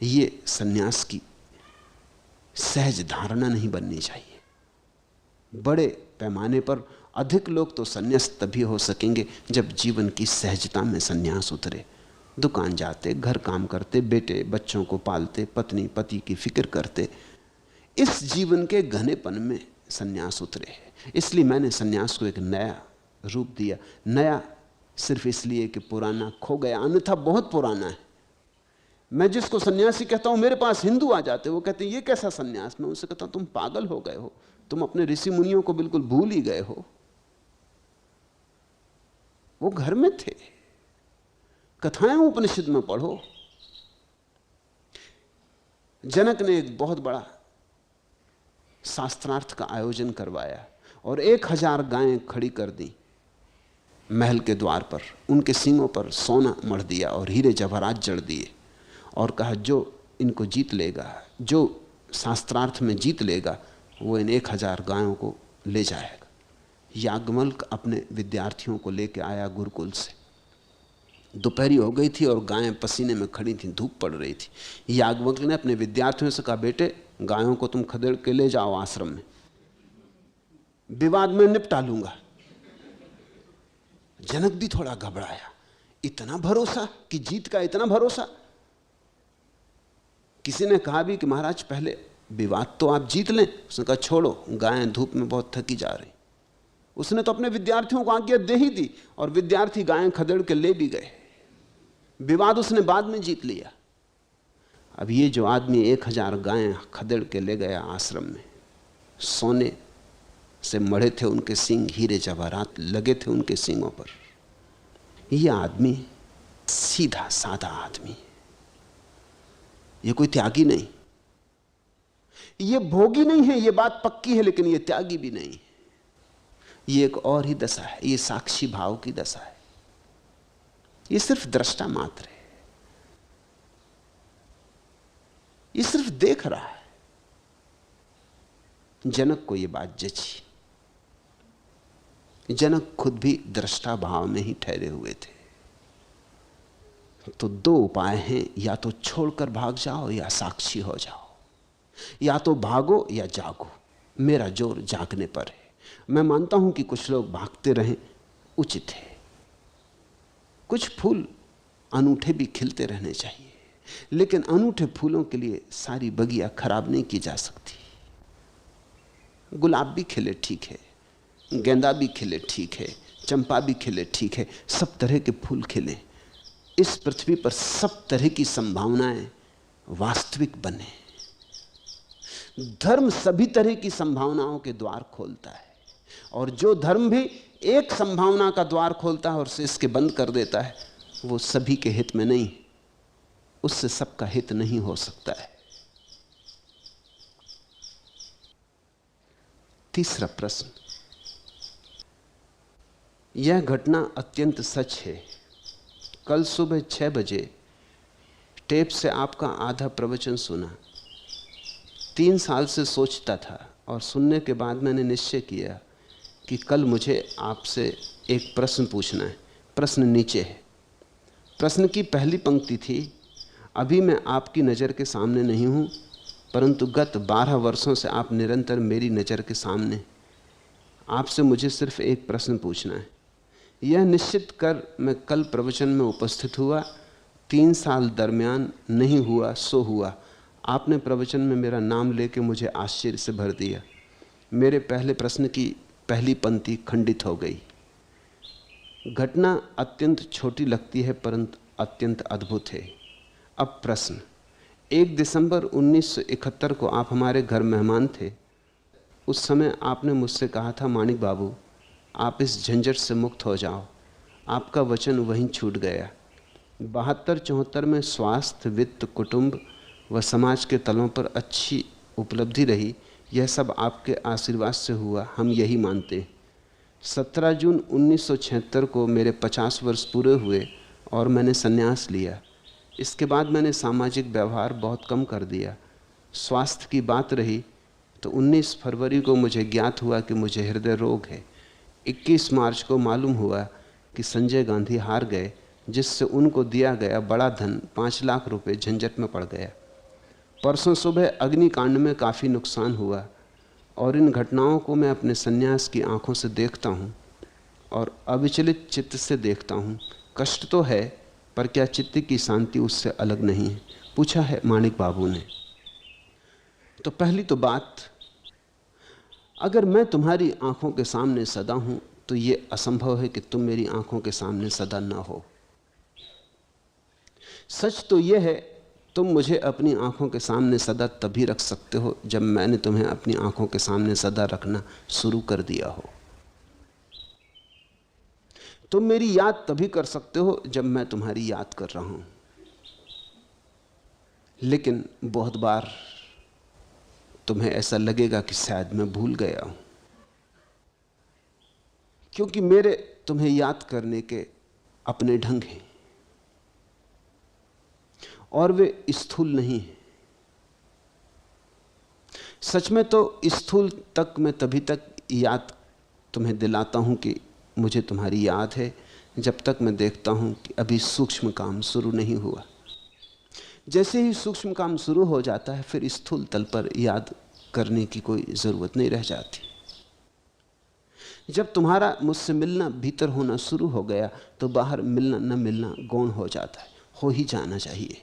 ये सन्यास की सहज धारणा नहीं बननी चाहिए। बड़े पैमाने पर अधिक लोग तो सन्यास तभी हो सकेंगे जब जीवन की सहजता में सन्यास उतरे। दुकान जाते, घर काम करते, बेटे बच्चों को पालते, पत्नी पति की फिक्र करते, इस जीवन के घनेपन में सन्यास उतरे। इसलिए मैंने सन्यास को एक नया रूप दिया। नया सिर्फ इसलिए कि पुराना खो गया, अन्यथा बहुत पुराना है। मैं जिसको सन्यासी कहता हूं, मेरे पास हिंदू आ जाते, वो कहते हैं ये कैसा सन्यास? मैं उनसे कहता हूं तुम पागल हो गए हो, तुम अपने ऋषि मुनियों को बिल्कुल भूल ही गए हो। वो घर में थे, कथाएं उपनिषद में पढ़ो। जनक ने एक बहुत बड़ा शास्त्रार्थ का आयोजन करवाया और 1000 गायें खड़ी कर दी महल के द्वार पर, उनके सींगों पर सोना मढ़ दिया और हीरे जवाहरात जड़ दिए, और कहा जो इनको जीत लेगा, जो शास्त्रार्थ में जीत लेगा, वो इन 1000 गायों को ले जाएगा। याज्ञवल्क्य अपने विद्यार्थियों को लेकर आया गुरुकुल से। दोपहरी हो गई थी और गायें पसीने में खड़ी थीं, धूप पड़ रही थी। याज्ञवल्क्य ने अपने विद्यार्थियों से कहा, बेटे गायों को तुम खदेड़ के ले जाओ आश्रम में, विवाद में निपटा लूंगा। जनक भी थोड़ा घबराया, इतना भरोसा कि जीत का इतना भरोसा। किसी ने कहा भी कि महाराज पहले विवाद तो आप जीत लें। उसने कहा छोड़ो, गायें धूप में बहुत थकी जा रही। उसने तो अपने विद्यार्थियों को आज्ञा दे ही दी और विद्यार्थी गायें खदेड़ के ले भी गए। विवाद उसने बाद में जीत लिया। अब ये जो आदमी 1000 गायें खदेड़ के ले गया आश्रम में, सोने से मढ़े थे उनके सींग, हीरे जवाहरात लगे थे उनके सींगों पर। यह आदमी सीधा साधा आदमी, ये कोई त्यागी नहीं, ये भोगी नहीं है, ये बात पक्की है, लेकिन ये त्यागी भी नहीं। ये एक और ही दशा है, ये साक्षी भाव की दशा है। ये सिर्फ दृष्टा मात्र है, ये सिर्फ देख रहा है। जनक को ये बात जची। जनक खुद भी दृष्टा भाव में ही ठहरे हुए थे। तो 2 उपाय हैं, या तो छोड़कर भाग जाओ या साक्षी हो जाओ, या तो भागो या जागो। मेरा जोर जागने पर है। मैं मानता हूं कि कुछ लोग भागते रहें उचित है। कुछ फूल अनूठे भी खिलते रहने चाहिए, लेकिन अनूठे फूलों के लिए सारी बगिया खराब नहीं की जा सकती। गुलाब भी खिले ठीक है, गेंदा भी खिले ठीक है, चंपा भी खिले ठीक है, सब तरह के फूल खिले। इस पृथ्वी पर सब तरह की संभावनाएं वास्तविक बने। धर्म सभी तरह की संभावनाओं के द्वार खोलता है, और जो धर्म भी एक संभावना का द्वार खोलता है और से इसके बंद कर देता है, वो सभी के हित में नहीं। उससे सबका हित नहीं हो सकता है। तीसरा प्रश्न, यह घटना अत्यंत सच है। कल सुबह 6 बजे टेप से आपका आधा प्रवचन सुना। 3 साल से सोचता था और सुनने के बाद मैंने निश्चय किया कि कल मुझे आपसे एक प्रश्न पूछना है। प्रश्न नीचे है। प्रश्न की पहली पंक्ति थी, अभी मैं आपकी नज़र के सामने नहीं हूँ, परंतु गत 12 वर्षों से आप निरंतर मेरी नज़र के सामने। आपसे मुझे सिर्फ एक प्रश्न पूछना है। यह निश्चित कर मैं कल प्रवचन में उपस्थित हुआ। 3 साल दरमियान नहीं हुआ सो हुआ। आपने प्रवचन में मेरा नाम लेके मुझे आश्चर्य से भर दिया। मेरे पहले प्रश्न की पहली पंक्ति खंडित हो गई। घटना अत्यंत छोटी लगती है परंतु अत्यंत अद्भुत है। अब प्रश्न, 1 दिसंबर 1971 को आप हमारे घर मेहमान थे। उस समय आपने मुझसे कहा था, माणिक बाबू आप इस झंझट से मुक्त हो जाओ। आपका वचन वहीं छूट गया। 72-74 में स्वास्थ्य, वित्त, कुटुंब व समाज के तलों पर अच्छी उपलब्धि रही। यह सब आपके आशीर्वाद से हुआ, हम यही मानते हैं। 17 जून 1976 को मेरे 50 वर्ष पूरे हुए और मैंने संन्यास लिया। इसके बाद मैंने सामाजिक व्यवहार बहुत कम कर दिया। स्वास्थ्य की बात रही तो 19 फरवरी को मुझे ज्ञात हुआ कि मुझे हृदय रोग है। 21 मार्च को मालूम हुआ कि संजय गांधी हार गए, जिससे उनको दिया गया बड़ा धन 5 लाख रुपए झंझट में पड़ गया। परसों सुबह अग्निकांड में काफ़ी नुकसान हुआ और इन घटनाओं को मैं अपने सन्यास की आंखों से देखता हूँ और अविचलित चित्त से देखता हूँ। कष्ट तो है पर क्या चित्त की शांति उससे अलग नहीं है, पूछा है माणिक बाबू ने। तो पहली तो बात, अगर मैं तुम्हारी आंखों के सामने सदा हूं तो यह असंभव है कि तुम मेरी आंखों के सामने सदा ना हो। सच तो यह है, तुम मुझे अपनी आंखों के सामने सदा तभी रख सकते हो जब मैंने तुम्हें अपनी आंखों के सामने सदा रखना शुरू कर दिया हो। तुम मेरी याद तभी कर सकते हो जब मैं तुम्हारी याद कर रहा हूं। लेकिन बहुत बार तुम्हें ऐसा लगेगा कि शायद मैं भूल गया हूं, क्योंकि मेरे तुम्हें याद करने के अपने ढंग हैं और वे स्थूल नहीं हैं। सच में तो स्थूल तक मैं तभी तक याद तुम्हें दिलाता हूं कि मुझे तुम्हारी याद है जब तक मैं देखता हूं कि अभी सूक्ष्म काम शुरू नहीं हुआ। जैसे ही सूक्ष्म काम शुरू हो जाता है फिर स्थूल तल पर याद करने की कोई जरूरत नहीं रह जाती। जब तुम्हारा मुझसे मिलना भीतर होना शुरू हो गया तो बाहर मिलना न मिलना गौण हो जाता है, हो ही जाना चाहिए।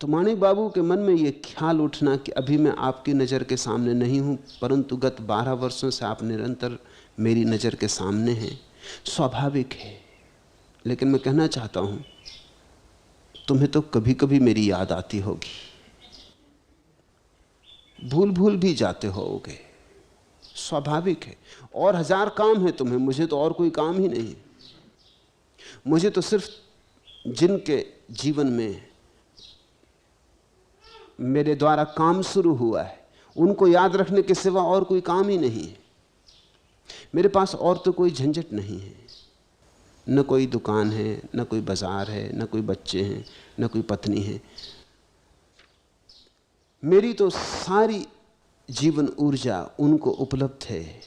तो माणिक बाबू के मन में यह ख्याल उठना कि अभी मैं आपकी नज़र के सामने नहीं हूं परंतु गत 12 वर्षों से आप निरंतर मेरी नज़र के सामने हैं, स्वाभाविक है। लेकिन मैं कहना चाहता हूं, तुम्हें तो कभी कभी मेरी याद आती होगी, भूल भूल भी जाते होगे, स्वाभाविक है। और 1000 काम है तुम्हें, मुझे तो और कोई काम ही नहीं। मुझे तो सिर्फ जिनके जीवन में मेरे द्वारा काम शुरू हुआ है उनको याद रखने के सिवा और कोई काम ही नहीं है। मेरे पास और तो कोई झंझट नहीं है, न कोई दुकान है, न कोई बाजार है, न कोई बच्चे हैं, न कोई पत्नी है। मेरी तो सारी जीवन ऊर्जा उनको उपलब्ध है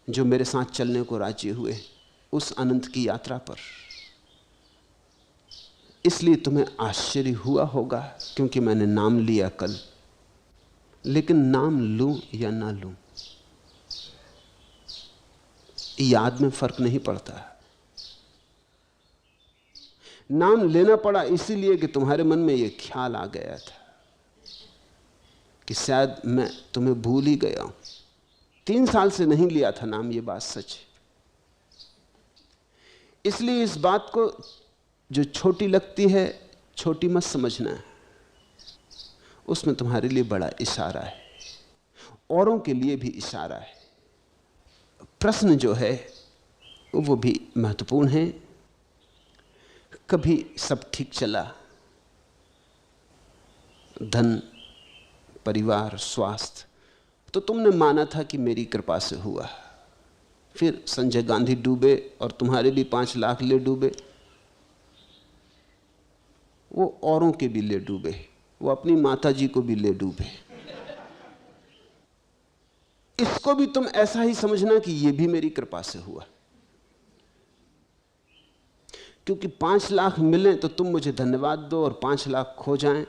जो मेरे साथ चलने को राजी हुए उस अनंत की यात्रा पर। इसलिए तुम्हें आश्चर्य हुआ होगा क्योंकि मैंने नाम लिया कल। लेकिन नाम लूं या ना लूं, याद में फर्क नहीं पड़ता। नाम लेना पड़ा इसीलिए कि तुम्हारे मन में यह ख्याल आ गया था कि शायद मैं तुम्हें भूल ही गया हूं। 3 साल से नहीं लिया था नाम, ये बात सच है। इसलिए इस बात को जो छोटी लगती है छोटी मत समझना है, उसमें तुम्हारे लिए बड़ा इशारा है, औरों के लिए भी इशारा है। प्रश्न जो है वो भी महत्वपूर्ण है। कभी सब ठीक चला, धन, परिवार, स्वास्थ्य, तो तुमने माना था कि मेरी कृपा से हुआ। फिर संजय गांधी डूबे और तुम्हारे भी 5 लाख ले डूबे, वो औरों के भी ले डूबे, वो अपनी माता जी को भी ले डूबे। इसको भी तुम ऐसा ही समझना कि ये भी मेरी कृपा से हुआ, क्योंकि 5 लाख मिले तो तुम मुझे धन्यवाद दो, और 5 लाख खो जाएं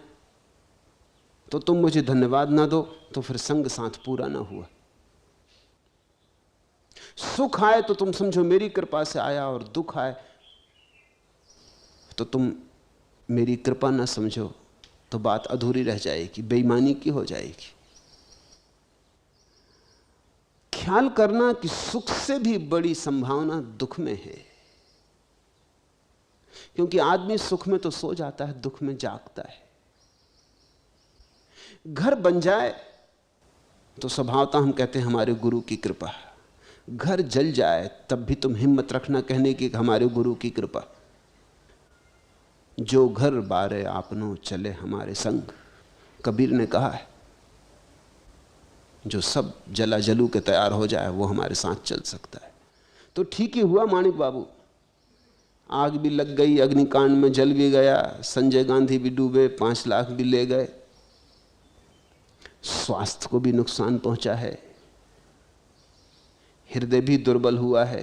तो तुम मुझे धन्यवाद ना दो, तो फिर संग साथ पूरा ना हुआ। सुख आए तो तुम समझो मेरी कृपा से आया, और दुख आए तो तुम मेरी कृपा ना समझो, तो बात अधूरी रह जाएगी, बेईमानी की हो जाएगी। ख्याल करना कि सुख से भी बड़ी संभावना दुख में है, क्योंकि आदमी सुख में तो सो जाता है, दुख में जागता है। घर बन जाए तो स्वभावतः हम कहते हैं हमारे गुरु की कृपा। घर जल जाए तब भी तुम हिम्मत रखना कहने की हमारे गुरु की कृपा। जो घर बारे आपनो चले हमारे संग, कबीर ने कहा है। जो सब जला जलू के तैयार हो जाए वो हमारे साथ चल सकता है। तो ठीक ही हुआ माणिक बाबू, आग भी लग गई, अग्निकांड में जल भी गया, संजय गांधी भी डूबे, 5 लाख भी ले गए, स्वास्थ्य को भी नुकसान पहुंचा है, हृदय भी दुर्बल हुआ है।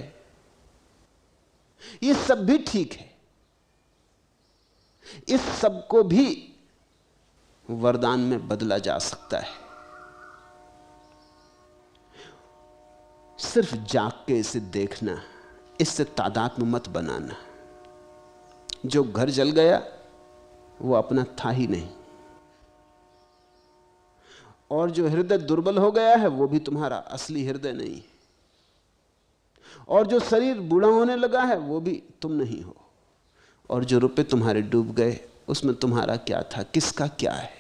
ये सब भी ठीक है, इस सब को भी वरदान में बदला जा सकता है। सिर्फ जाग के इसे देखना, इससे तादात्म्य मत बनाना। जो घर जल गया वो अपना था ही नहीं, और जो हृदय दुर्बल हो गया है वो भी तुम्हारा असली हृदय नहीं, और जो शरीर बूढ़ा होने लगा है वो भी तुम नहीं हो, और जो रुपए तुम्हारे डूब गए उसमें तुम्हारा क्या था, किसका क्या है।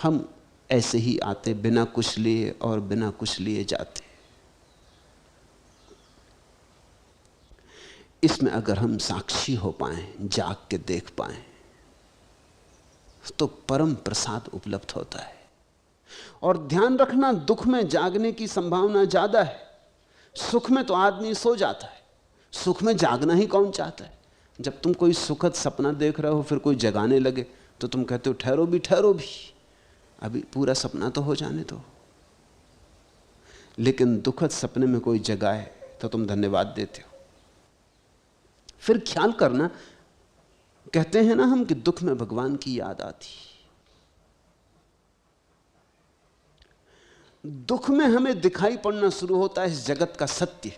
हम ऐसे ही आते बिना कुछ लिए और बिना कुछ लिए जाते। इसमें अगर हम साक्षी हो पाएं, जाग के देख पाएं, तो परम प्रसाद उपलब्ध होता है। और ध्यान रखना, दुख में जागने की संभावना ज्यादा है। सुख में तो आदमी सो जाता है, सुख में जागना ही कौन चाहता है। जब तुम कोई सुखद सपना देख रहे हो फिर कोई जगाने लगे तो तुम कहते हो ठहरो भी, अभी पूरा सपना तो हो जाने दो। लेकिन दुखद सपने में कोई जगाए तो तुम धन्यवाद देते हो। फिर ख्याल करना, कहते हैं ना हम कि दुख में भगवान की याद आती। दुख में हमें दिखाई पड़ना शुरू होता है इस जगत का सत्य।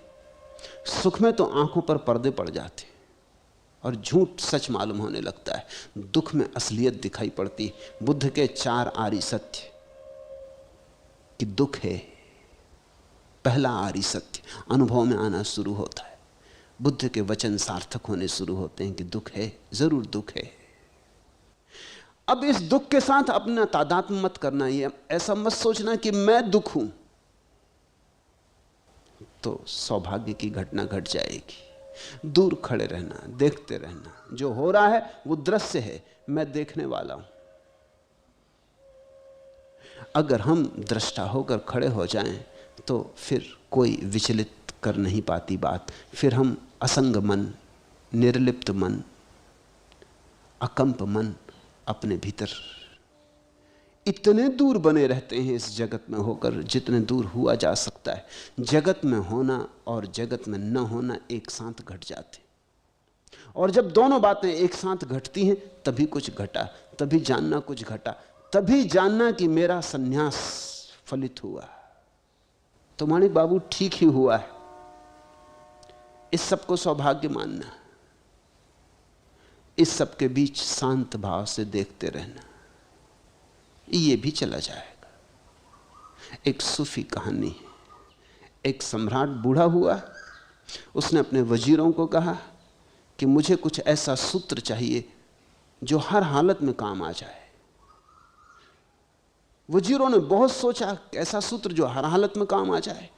सुख में तो आंखों पर पर्दे पड़ जाते और झूठ सच मालूम होने लगता है। दुख में असलियत दिखाई पड़ती। बुद्ध के 4 आर्य सत्य कि दुख है, पहला आर्य सत्य अनुभव में आना शुरू होता है। बुद्ध के वचन सार्थक होने शुरू होते हैं कि दुख है, जरूर दुख है। अब इस दुख के साथ अपना तादात्म्य मत करना। ये ऐसा मत सोचना कि मैं दुख हूं, तो सौभाग्य की घटना घट जाएगी। दूर खड़े रहना, देखते रहना। जो हो रहा है वो दृश्य है, मैं देखने वाला हूं। अगर हम दृष्टा होकर खड़े हो जाएं तो फिर कोई विचलित कर नहीं पाती बात। फिर हम असंग मन, निर्लिप्त मन, अकंप मन अपने भीतर इतने दूर बने रहते हैं इस जगत में होकर जितने दूर हुआ जा सकता है। जगत में होना और जगत में न होना एक साथ घट जाते, और जब दोनों बातें एक साथ घटती हैं तभी कुछ घटा, तभी जानना कुछ घटा, तभी जानना कि मेरा संन्यास फलित हुआ। तो माणिक बाबू ठीक ही हुआ है। इस सब को सौभाग्य मानना, इस सब के बीच शांत भाव से देखते रहना, ये भी चला जाएगा। एक सूफी कहानी है। एक सम्राट बूढ़ा हुआ, उसने अपने वजीरों को कहा कि मुझे कुछ ऐसा सूत्र चाहिए जो हर हालत में काम आ जाए। वजीरों ने बहुत सोचा, ऐसा सूत्र जो हर हालत में काम आ जाए।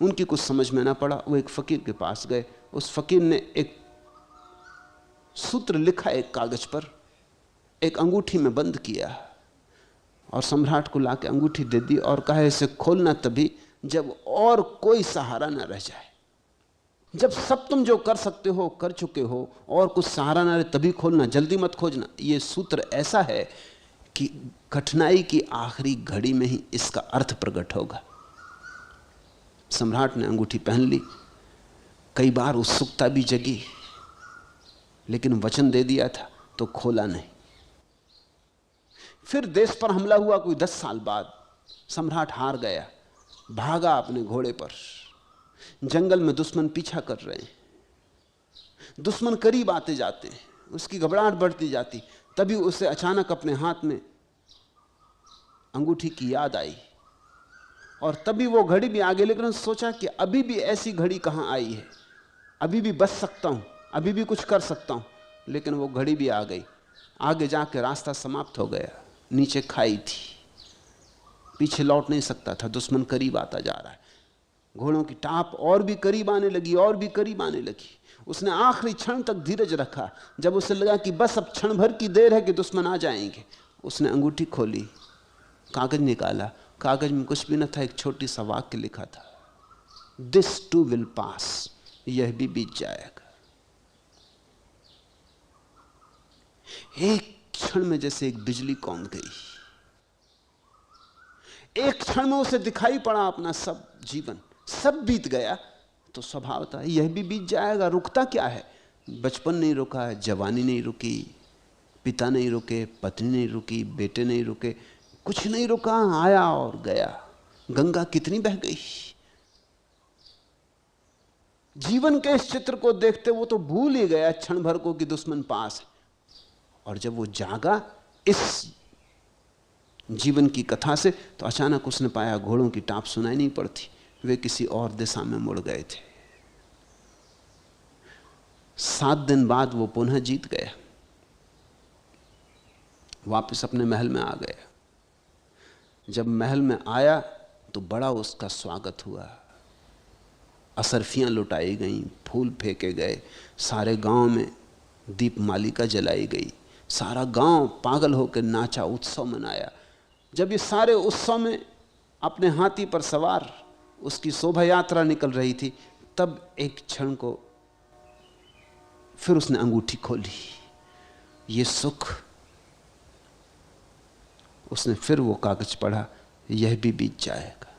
उनकी कुछ समझ में ना पड़ा। वो एक फकीर के पास गए। उस फकीर ने एक सूत्र लिखा एक कागज पर, एक अंगूठी में बंद किया और सम्राट को लाके अंगूठी दे दी और कहा इसे खोलना तभी जब और कोई सहारा न रह जाए। जब सब तुम जो कर सकते हो कर चुके हो और कुछ सहारा न रहे तभी खोलना, जल्दी मत खोजना। यह सूत्र ऐसा है कि कठिनाई की आखिरी घड़ी में ही इसका अर्थ प्रकट होगा। सम्राट ने अंगूठी पहन ली, कई बार उत्सुकता भी जगी, लेकिन वचन दे दिया था तो खोला नहीं। फिर देश पर हमला हुआ कोई 10 साल बाद। सम्राट हार गया, भागा अपने घोड़े पर। जंगल में दुश्मन पीछा कर रहे हैं, दुश्मन करीब आते जाते हैं, उसकी घबराहट बढ़ती जाती। तभी उसे अचानक अपने हाथ में अंगूठी की याद आई और तभी वो घड़ी भी आ गई। लेकिन सोचा कि अभी भी ऐसी घड़ी कहां आई है, अभी भी बच सकता हूं, अभी भी कुछ कर सकता हूं। लेकिन वो घड़ी भी आ गई। आगे जाके रास्ता समाप्त हो गया, नीचे खाई थी, पीछे लौट नहीं सकता था, दुश्मन करीब आता जा रहा है। घोड़ों की टाप और भी करीब आने लगी, और भी करीब आने लगी। उसने आखिरी क्षण तक धीरज रखा। जब उसे लगा कि बस अब क्षण भर की देर है कि दुश्मन आ जाएंगे, उसने अंगूठी खोली, कागज निकाला। कागज में कुछ भी न था, एक छोटी सा वाक्य लिखा था, दिस टू विल पास, यह भी बीत जाएगा। एक क्षण में जैसे एक बिजली कौंध गई। एक क्षण में उसे दिखाई पड़ा अपना सब जीवन, सब बीत गया। तो स्वभाव था यह भी बीत जाएगा, रुकता क्या है। बचपन नहीं रुका, जवानी नहीं रुकी, पिता नहीं रुके, पत्नी नहीं रुकी, बेटे नहीं रुके, कुछ नहीं रुका, आया और गया। गंगा कितनी बह गई। जीवन के इस चित्र को देखते वो तो भूल ही गया क्षण भर को कि दुश्मन पास है। और जब वो जागा इस जीवन की कथा से, तो अचानक उसने पाया घोड़ों की टाप सुनाई नहीं पड़ती, वे किसी और दिशा में मुड़ गए थे। 7 दिन बाद वो पुनः जीत गया, वापस अपने महल में आ गया। जब महल में आया तो बड़ा उसका स्वागत हुआ, असरफियां लुटाई गईं, फूल फेंके गए, सारे गांव में दीपमालिका जलाई गई, सारा गांव पागल होकर नाचा, उत्सव मनाया। जब ये सारे उत्सव में अपने हाथी पर सवार उसकी शोभा यात्रा निकल रही थी, तब एक क्षण को फिर उसने अंगूठी खोली। ये सुख, उसने फिर वो कागज पढ़ा, यह भी बीत जाएगा।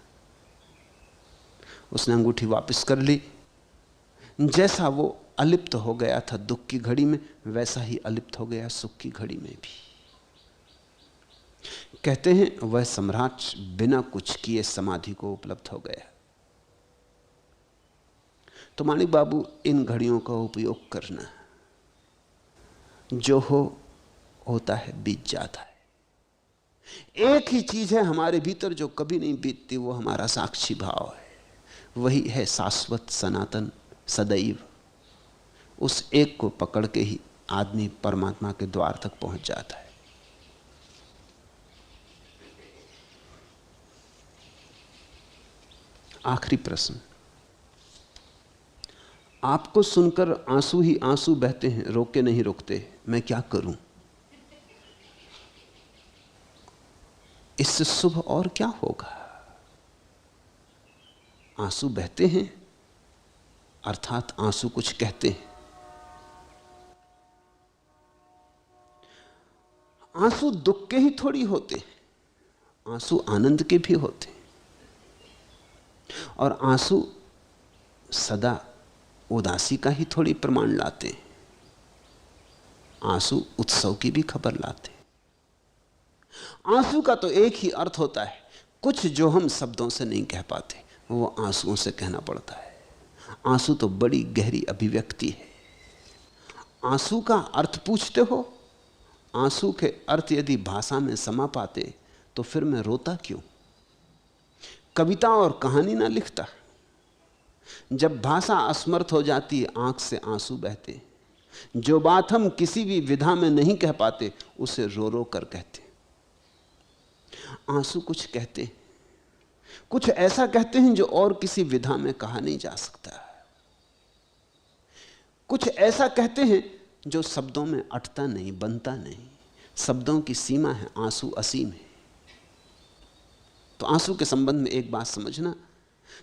उसने अंगूठी वापस कर ली। जैसा वो अलिप्त हो गया था दुख की घड़ी में, वैसा ही अलिप्त हो गया सुख की घड़ी में भी। कहते हैं वह सम्राट बिना कुछ किए समाधि को उपलब्ध हो गया। तो माणिक बाबू, इन घड़ियों का उपयोग करना, जो होता है बीत जाता है। एक ही चीज है हमारे भीतर जो कभी नहीं बीतती, वो हमारा साक्षी भाव है। वही है शाश्वत, सनातन, सदैव। उस एक को पकड़ के ही आदमी परमात्मा के द्वार तक पहुंच जाता है। आखिरी प्रश्न, आपको सुनकर आंसू ही आंसू बहते हैं, रोके नहीं रुकते, मैं क्या करूं? इससे शुभ और क्या होगा? आंसू बहते हैं अर्थात आंसू कुछ कहते हैं। आंसू दुख के ही थोड़ी होते, आंसू आनंद के भी होते। और आंसू सदा उदासी का ही थोड़ी प्रमाण लाते, आंसू उत्सव की भी खबर लाते। आंसू का तो एक ही अर्थ होता है, कुछ जो हम शब्दों से नहीं कह पाते वो आंसुओं से कहना पड़ता है। आंसू तो बड़ी गहरी अभिव्यक्ति है। आंसू का अर्थ पूछते हो? आंसू के अर्थ यदि भाषा में समा पाते तो फिर मैं रोता क्यों? कविता और कहानी ना लिखता। जब भाषा असमर्थ हो जाती है, आंख से आंसू बहते। जो बात हम किसी भी विधा में नहीं कह पाते उसे रो रो कर कहते। आंसू कुछ कहते हैं, कुछ ऐसा कहते हैं जो और किसी विधा में कहा नहीं जा सकता। कुछ ऐसा कहते हैं जो शब्दों में अटता नहीं, बनता नहीं। शब्दों की सीमा है, आंसू असीम है। तो आंसू के संबंध में एक बात समझना,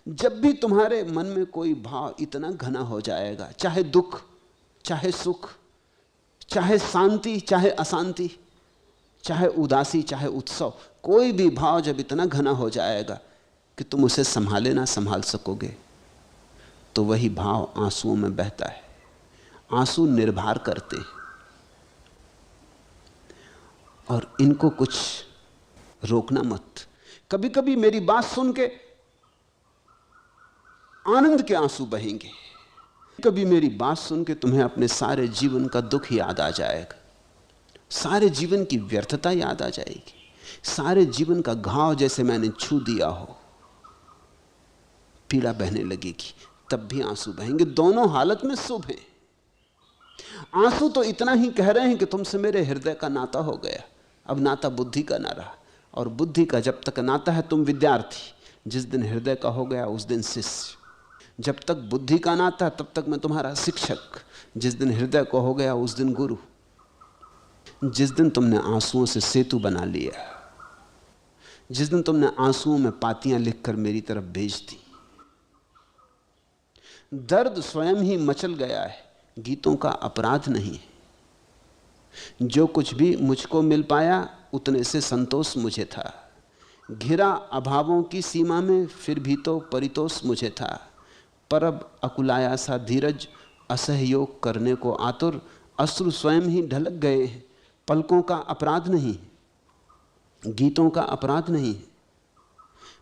जब भी तुम्हारे मन में कोई भाव इतना घना हो जाएगा, चाहे दुख, चाहे सुख, चाहे शांति, चाहे अशांति, चाहे उदासी, चाहे उत्सव, कोई भी भाव जब इतना घना हो जाएगा कि तुम उसे संभाले ना संभाल सकोगे, तो वही भाव आंसुओं में बहता है। आंसू निर्भर करते हैं और इनको कुछ रोकना मत। कभी कभी मेरी बात सुन के आनंद के आंसू बहेंगे, कभी मेरी बात सुन के तुम्हें अपने सारे जीवन का दुख याद आ जाएगा, सारे जीवन की व्यर्थता याद आ जाएगी, सारे जीवन का घाव जैसे मैंने छू दिया हो, पीड़ा बहने लगेगी, तब भी आंसू बहेंगे। दोनों हालत में शुभ हैं। आंसू तो इतना ही कह रहे हैं कि तुमसे मेरे हृदय का नाता हो गया, अब नाता बुद्धि का ना रहा। और बुद्धि का जब तक नाता है तुम विद्यार्थी, जिस दिन हृदय का हो गया उस दिन शिष्य। जब तक बुद्धि का नाता तब तक मैं तुम्हारा शिक्षक, जिस दिन हृदय को हो गया उस दिन गुरु। जिस दिन तुमने आंसुओं से सेतु बना लिया, जिस दिन तुमने आंसुओं में पातियां लिखकर मेरी तरफ भेज दी, दर्द स्वयं ही मचल गया है, गीतों का अपराध नहीं है। जो कुछ भी मुझको मिल पाया उतने से संतोष मुझे था, घिरा अभावों की सीमा में फिर भी तो परितोष मुझे था। पर अब अकुलाया सा धीरज, असहयोग करने को आतुर, अश्रु स्वयं ही ढलक गए हैं। पलकों का अपराध नहीं, गीतों का अपराध नहीं।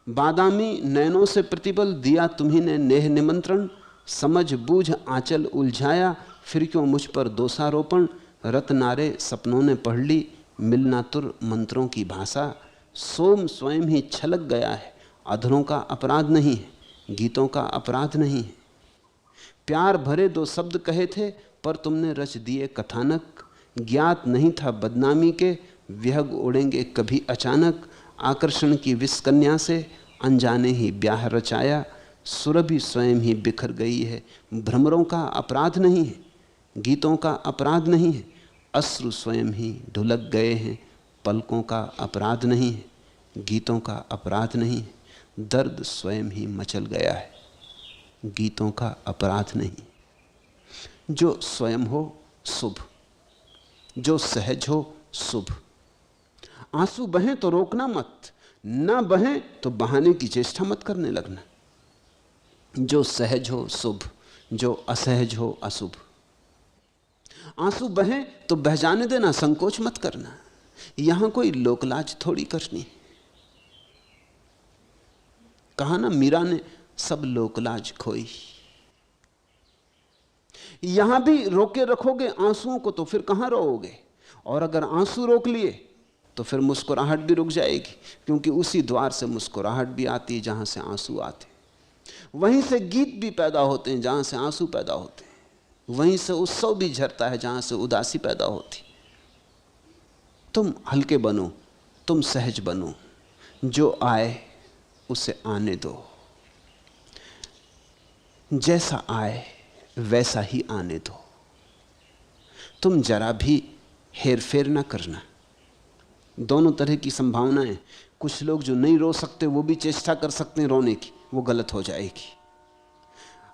बादामी नैनों से प्रतिबल दिया तुम्ही ने नेह निमंत्रण, समझ बूझ आंचल उलझाया फिर क्यों मुझ पर दोषारोपण। रत्नारे सपनों ने पढ़ ली मिलनातुर मंत्रों की भाषा, सोम स्वयं ही छलक गया है, अधरों का अपराध नहीं है, गीतों का अपराध नहीं है। प्यार भरे दो शब्द कहे थे पर तुमने रच दिए कथानक, ज्ञात नहीं था बदनामी के विहग उड़ेंगे कभी अचानक। आकर्षण की विषकन्या से अनजाने ही ब्याह रचाया, सुरभि स्वयं ही बिखर गई है। भ्रमरों का अपराध नहीं है, गीतों का अपराध नहीं है, अश्रु स्वयं ही ढुलक गए हैं। पलकों का अपराध नहीं है, गीतों का अपराध नहीं है, दर्द स्वयं ही मचल गया है, गीतों का अपराध नहीं। जो स्वयं हो शुभ, जो सहज हो शुभ। आंसू बहें तो रोकना मत, ना बहें तो बहाने की चेष्टा मत करने लगना। जो सहज हो शुभ, जो असहज हो अशुभ। आंसू बहें तो बह जाने देना, संकोच मत करना। यहां कोई लोकलाज थोड़ी करनी। कहा ना मीरा ने सब लोकलाज खोई। यहां भी रोके रखोगे आंसुओं को तो फिर कहां रोओगे। और अगर आंसू रोक लिए तो फिर मुस्कुराहट भी रुक जाएगी, क्योंकि उसी द्वार से मुस्कुराहट भी आती है जहां से आंसू आते। वहीं से गीत भी पैदा होते हैं जहां से आंसू पैदा होते हैं। वहीं से उत्सव भी झरता है जहां से उदासी पैदा होती। तुम हल्के बनो, तुम सहज बनो, जो आए उसे आने दो, जैसा आए वैसा ही आने दो। तुम जरा भी हेर फेर ना करना। दोनों तरह की संभावनाएं। कुछ लोग जो नहीं रो सकते वो भी चेष्टा कर सकते हैं रोने की, वो गलत हो जाएगी।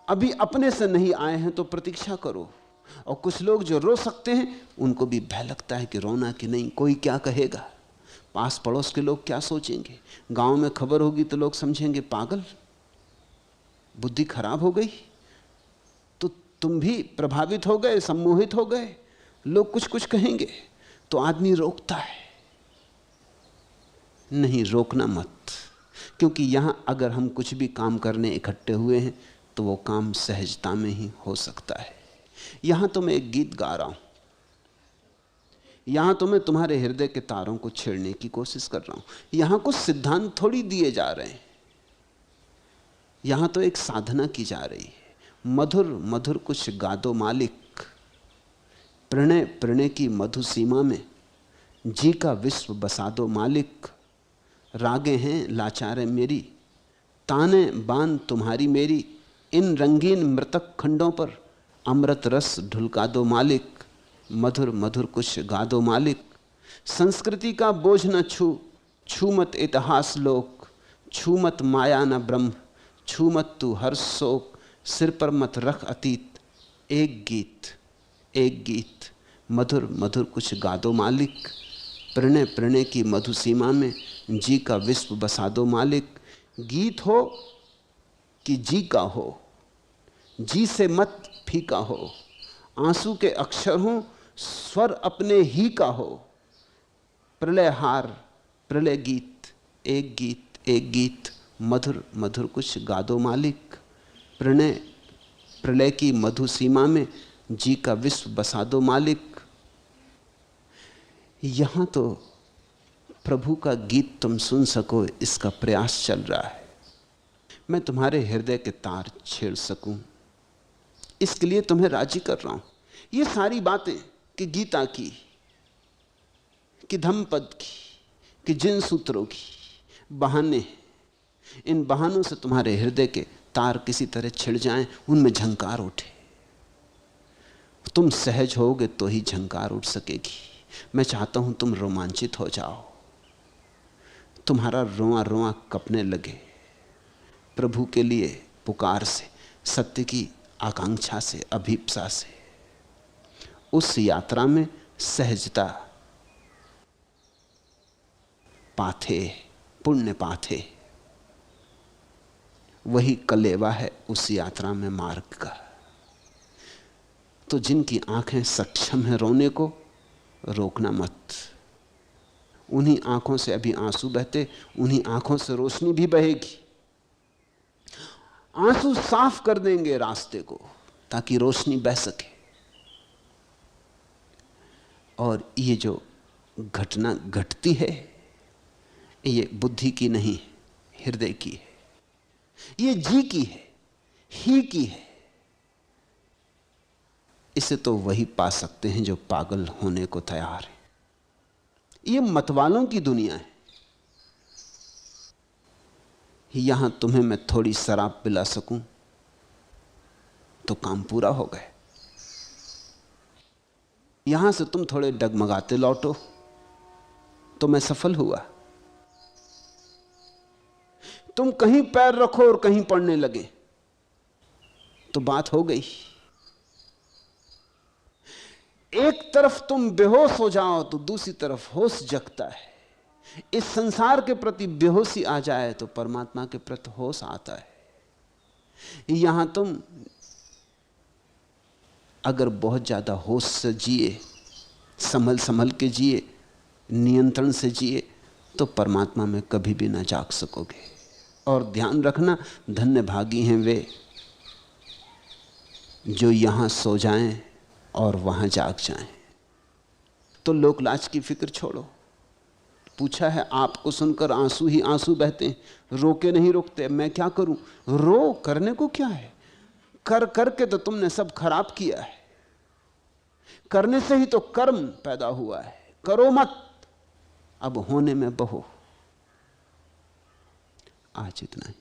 अभी अपने से नहीं आए हैं तो प्रतीक्षा करो। और कुछ लोग जो रो सकते हैं उनको भी भय लगता है कि रोना कि नहीं, कोई क्या कहेगा, पास पड़ोस के लोग क्या सोचेंगे, गांव में खबर होगी तो लोग समझेंगे पागल, बुद्धि खराब हो गई। तो तुम भी प्रभावित हो गए, सम्मोहित हो गए, लोग कुछ कुछ कहेंगे तो आदमी रोकता है। नहीं, रोकना मत, क्योंकि यहां अगर हम कुछ भी काम करने इकट्ठे हुए हैं तो वो काम सहजता में ही हो सकता है। यहां तो मैं एक गीत गा रहा हूं, यहां तो मैं तुम्हारे हृदय के तारों को छेड़ने की कोशिश कर रहा हूं। यहां कुछ सिद्धांत थोड़ी दिए जा रहे हैं, यहां तो एक साधना की जा रही है। मधुर मधुर कुछ गा दो मालिक, प्रणय प्रणय की मधु सीमा में जी का विश्व बसा दो मालिक। रागे हैं लाचारे मेरी, ताने बान तुम्हारी मेरी, इन रंगीन मृतक खंडों पर अमृत रस ढुलका दो मालिक। मधुर मधुर कुछ गा दो मालिक। संस्कृति का बोझ न छू मत इतिहास लोक, छू मत माया न ब्रह्म, छू मत तू हर शोक, सिर पर मत रख अतीत, एक गीत मधुर मधुर कुछ गा दो मालिक। प्रणय प्रणय की मधु सीमा में जी का विश्व बसा दो मालिक। गीत हो कि जी का हो, जी से मत फीका हो, आंसू के अक्षर हों स्वर अपने ही का हो। प्रलय हार प्रलय गीत, एक गीत मधुर मधुर कुछ गा दो मालिक। प्रणय प्रलय की मधु सीमा में जी का विश्व बसा दो मालिक। यहां तो प्रभु का गीत तुम सुन सको, इसका प्रयास चल रहा है। मैं तुम्हारे हृदय के तार छेड़ सकूं, इसके लिए तुम्हें राजी कर रहा हूं। ये सारी बातें कि गीता की, कि धम्मपद की, कि जिन सूत्रों की बहाने, इन बहानों से तुम्हारे हृदय के तार किसी तरह छिड़ जाएं, उनमें झंकार उठे। तुम सहज होगे तो ही झंकार उठ सकेगी। मैं चाहता हूं तुम रोमांचित हो जाओ, तुम्हारा रोआ रोआ कपने लगे प्रभु के लिए पुकार से, सत्य की आकांक्षा से, अभीप्सा से। उस यात्रा में सहजता पाथे, पुण्य पाथे, वही कलेवा है उस यात्रा में मार्ग का। तो जिनकी आंखें सक्षम हैं रोने को, रोकना मत। उन्हीं आंखों से अभी आंसू बहते, उन्हीं आंखों से रोशनी भी बहेगी। आंसू साफ कर देंगे रास्ते को ताकि रोशनी बह सके। और ये जो घटना घटती है, ये बुद्धि की नहीं, हृदय की है। ये जी की है, ही की है। इसे तो वही पा सकते हैं जो पागल होने को तैयार है। ये मतवालों की दुनिया है। यहां तुम्हें मैं थोड़ी शराब पिला सकूं तो काम पूरा हो गए। यहां से तुम थोड़े डगमगाते लौटो तो मैं सफल हुआ। तुम कहीं पैर रखो और कहीं पड़ने लगे तो बात हो गई। एक तरफ तुम बेहोश हो जाओ तो दूसरी तरफ होश जगता है। इस संसार के प्रति बेहोशी आ जाए तो परमात्मा के प्रति होश आता है। यहां तुम अगर बहुत ज्यादा होश से जिए, संभल संभल के जिए, नियंत्रण से जिए, तो परमात्मा में कभी भी ना जाग सकोगे। और ध्यान रखना, धन्य भागी हैं वे जो यहां सो जाएं और वहां जाग जाएं। तो लोकलाज की फिक्र छोड़ो। पूछा है, आपको सुनकर आंसू ही आंसू बहते हैं, रोके नहीं रुकते। मैं क्या करूं? रो, करने को क्या है? कर करके तो तुमने सब खराब किया है। करने से ही तो कर्म पैदा हुआ है। करो मत, अब होने में बहो। आज इतना ही।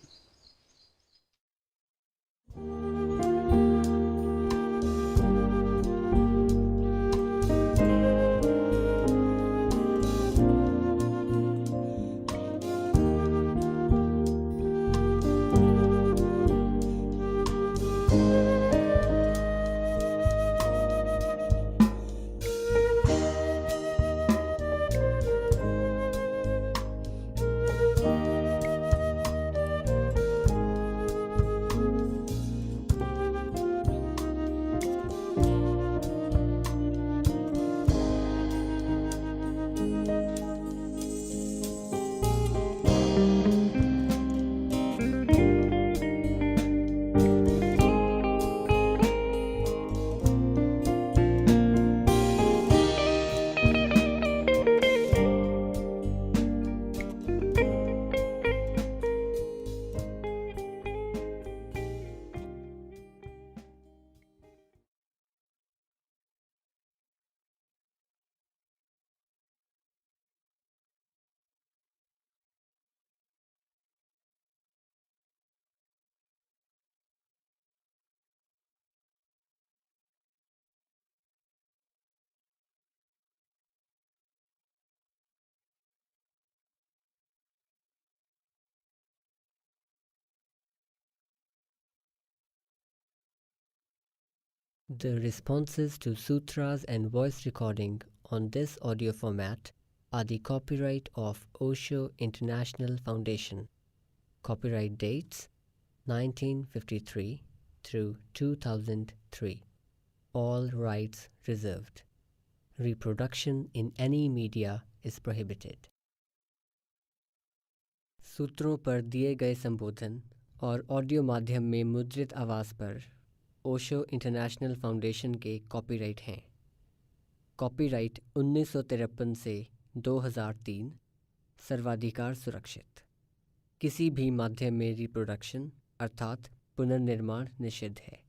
The responses to sutras and voice recording on this audio format are the copyright of Osho International Foundation. Copyright dates 1953 through 2003. All rights reserved. Reproduction in any media is prohibited. सूत्रों पर दिए गए संबोधन और ऑडियो माध्यम में मुद्रित आवाज़ पर ओशो इंटरनेशनल फाउंडेशन के कॉपीराइट हैं। कॉपीराइट 1953 से 2003, सर्वाधिकार सुरक्षित। किसी भी माध्यम में रिप्रोडक्शन अर्थात पुनर्निर्माण निषिद्ध है।